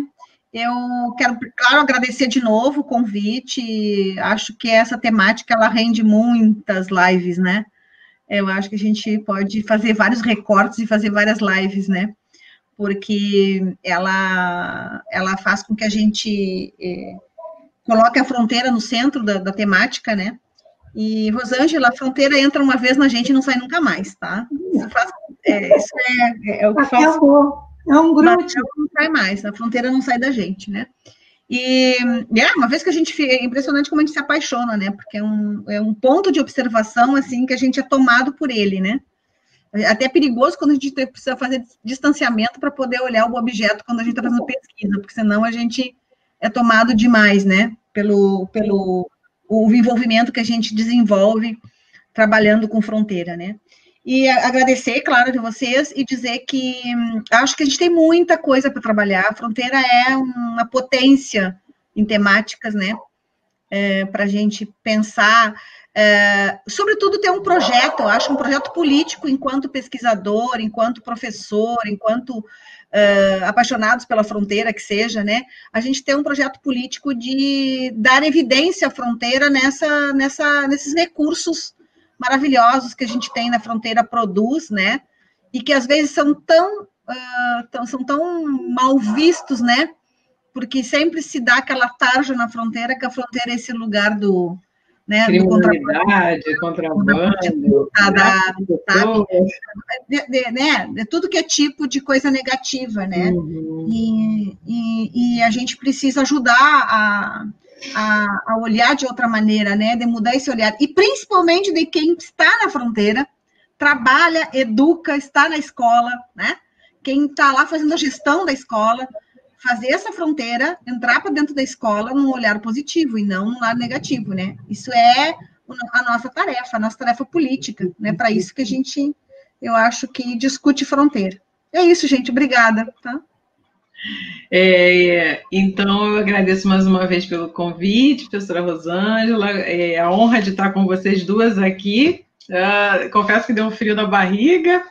Eu quero, claro, agradecer de novo o convite, acho que essa temática, ela rende muitas lives, né? Eu acho que a gente pode fazer vários recortes e fazer várias lives, né? Porque ela faz com que a gente coloque a fronteira no centro da temática, né? E, Rosângela, a fronteira entra uma vez na gente e não sai nunca mais, tá? Isso é o que faz... É um grupo. Não sai mais, a fronteira não sai da gente, né? E uma vez que a gente fica... É impressionante como a gente se apaixona, né? Porque é um ponto de observação, assim, que a gente é tomado por ele, né? Até é perigoso quando a gente precisa fazer distanciamento para poder olhar o objeto quando a gente está fazendo pesquisa, porque senão a gente é tomado demais, né? Pelo o envolvimento que a gente desenvolve trabalhando com fronteira, né? E agradecer, claro, de vocês e dizer que acho que a gente tem muita coisa para trabalhar. A fronteira é uma potência em temáticas, né? Para a gente pensar, sobretudo ter um projeto, eu acho um projeto político enquanto pesquisador, enquanto professor, enquanto apaixonados pela fronteira que seja, né? A gente tem um projeto político de dar evidência à fronteira nesses recursos maravilhosos que a gente tem na fronteira produz, né? E que às vezes são tão mal vistos, né? Porque sempre se dá aquela tarja na fronteira, que a fronteira é esse lugar do... Né, criminalidade, contrabando, de tudo que é tipo de coisa negativa, né? Uhum. E a gente precisa ajudar a olhar de outra maneira, né? De mudar esse olhar. E principalmente de quem está na fronteira, trabalha, educa, está na escola, né? Quem está lá fazendo a gestão da escola, fazer essa fronteira, entrar para dentro da escola num olhar positivo e não num lado negativo, né? Isso é a nossa tarefa política, né? Para isso que a gente, eu acho que discute fronteira. É isso, gente. Obrigada, tá? Então, eu agradeço mais uma vez pelo convite, professora Rosângela, a honra de estar com vocês duas aqui. Confesso que deu um frio na barriga.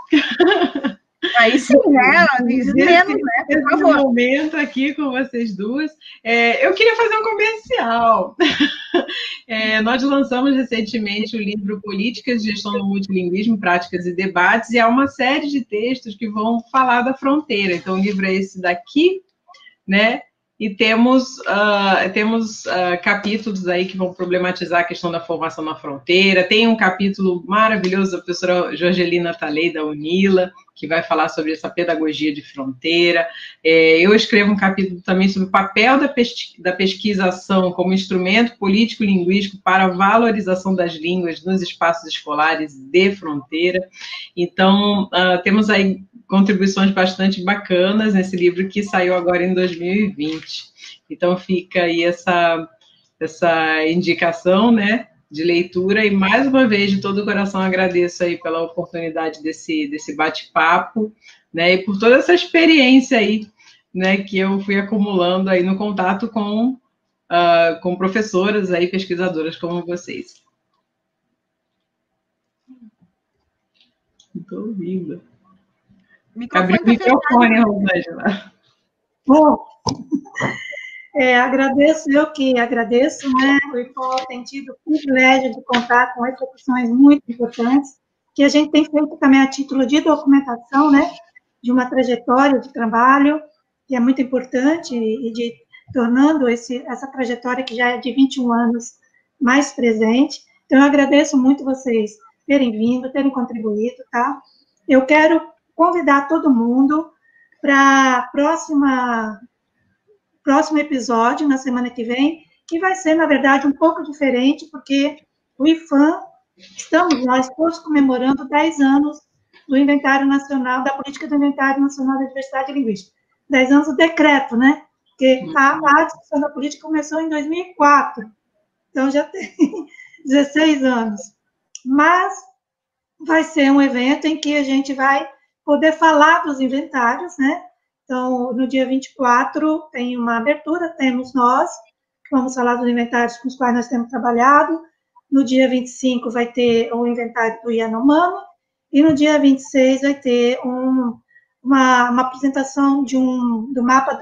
Aí sim, né? Menos, né? Por favor. Esse momento aqui com vocês duas. Eu queria fazer um comercial. Nós lançamos recentemente o livro Políticas de Gestão do Multilinguismo, Práticas e Debates, e há uma série de textos que vão falar da fronteira. Então, o livro é esse daqui, né? E temos capítulos aí que vão problematizar a questão da formação na fronteira. Tem um capítulo maravilhoso da professora Jorgelina Talei, da UNILA, que vai falar sobre essa pedagogia de fronteira. Eu escrevo um capítulo também sobre o papel da pesquisação como instrumento político-linguístico para a valorização das línguas nos espaços escolares de fronteira. Então, temos aí contribuições bastante bacanas nesse livro que saiu agora em 2020. Então, fica aí essa indicação, né, de leitura, e mais uma vez, de todo o coração, agradeço aí pela oportunidade desse bate-papo, né, e por toda essa experiência aí, né, que eu fui acumulando aí no contato com professoras aí, pesquisadoras como vocês. Estou ouvindo. Microfone Abriu o microfone, Rosângela. Bom, eu que agradeço, né? O IPOL tem tido o privilégio de contar com reflexões muito importantes, que a gente tem feito também a título de documentação, né? De uma trajetória de trabalho, que é muito importante, e de tornando essa trajetória, que já é de 21 anos, mais presente. Então, eu agradeço muito vocês terem vindo, terem contribuído, tá? Eu quero convidar todo mundo para próximo episódio, na semana que vem, que vai ser, na verdade, um pouco diferente, porque o IPHAN, estamos nós todos comemorando 10 anos do Inventário Nacional, da Política do Inventário Nacional da Diversidade Linguística. 10 anos do decreto, né? Porque a discussão da política começou em 2004, então já tem 16 anos. Mas vai ser um evento em que a gente vai poder falar dos inventários, né? Então, no dia 24 tem uma abertura, temos nós, que vamos falar dos inventários com os quais nós temos trabalhado. No dia 25 vai ter o inventário do Yanomami, e no dia 26 vai ter uma apresentação do mapa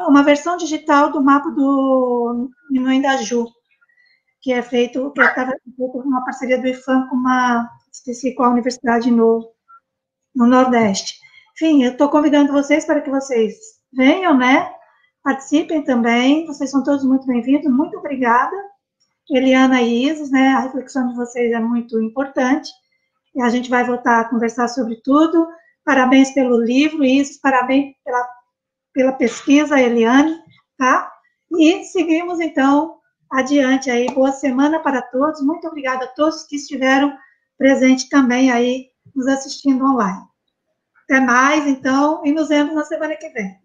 uma versão digital do mapa do Minuendaju, que é feito, que estava feito uma parceria do IPHAN com esqueci qual universidade no Nordeste. Enfim, eu estou convidando vocês para que vocês venham, né? Participem também, vocês são todos muito bem-vindos, muito obrigada. Eliana e Isis, né? A reflexão de vocês é muito importante, e a gente vai voltar a conversar sobre tudo. Parabéns pelo livro, Isis, parabéns pela pesquisa, Eliane, tá? E seguimos, então, adiante aí. Boa semana para todos, muito obrigada a todos que estiveram presentes também aí, nos assistindo online. Até mais, então, e nos vemos na semana que vem.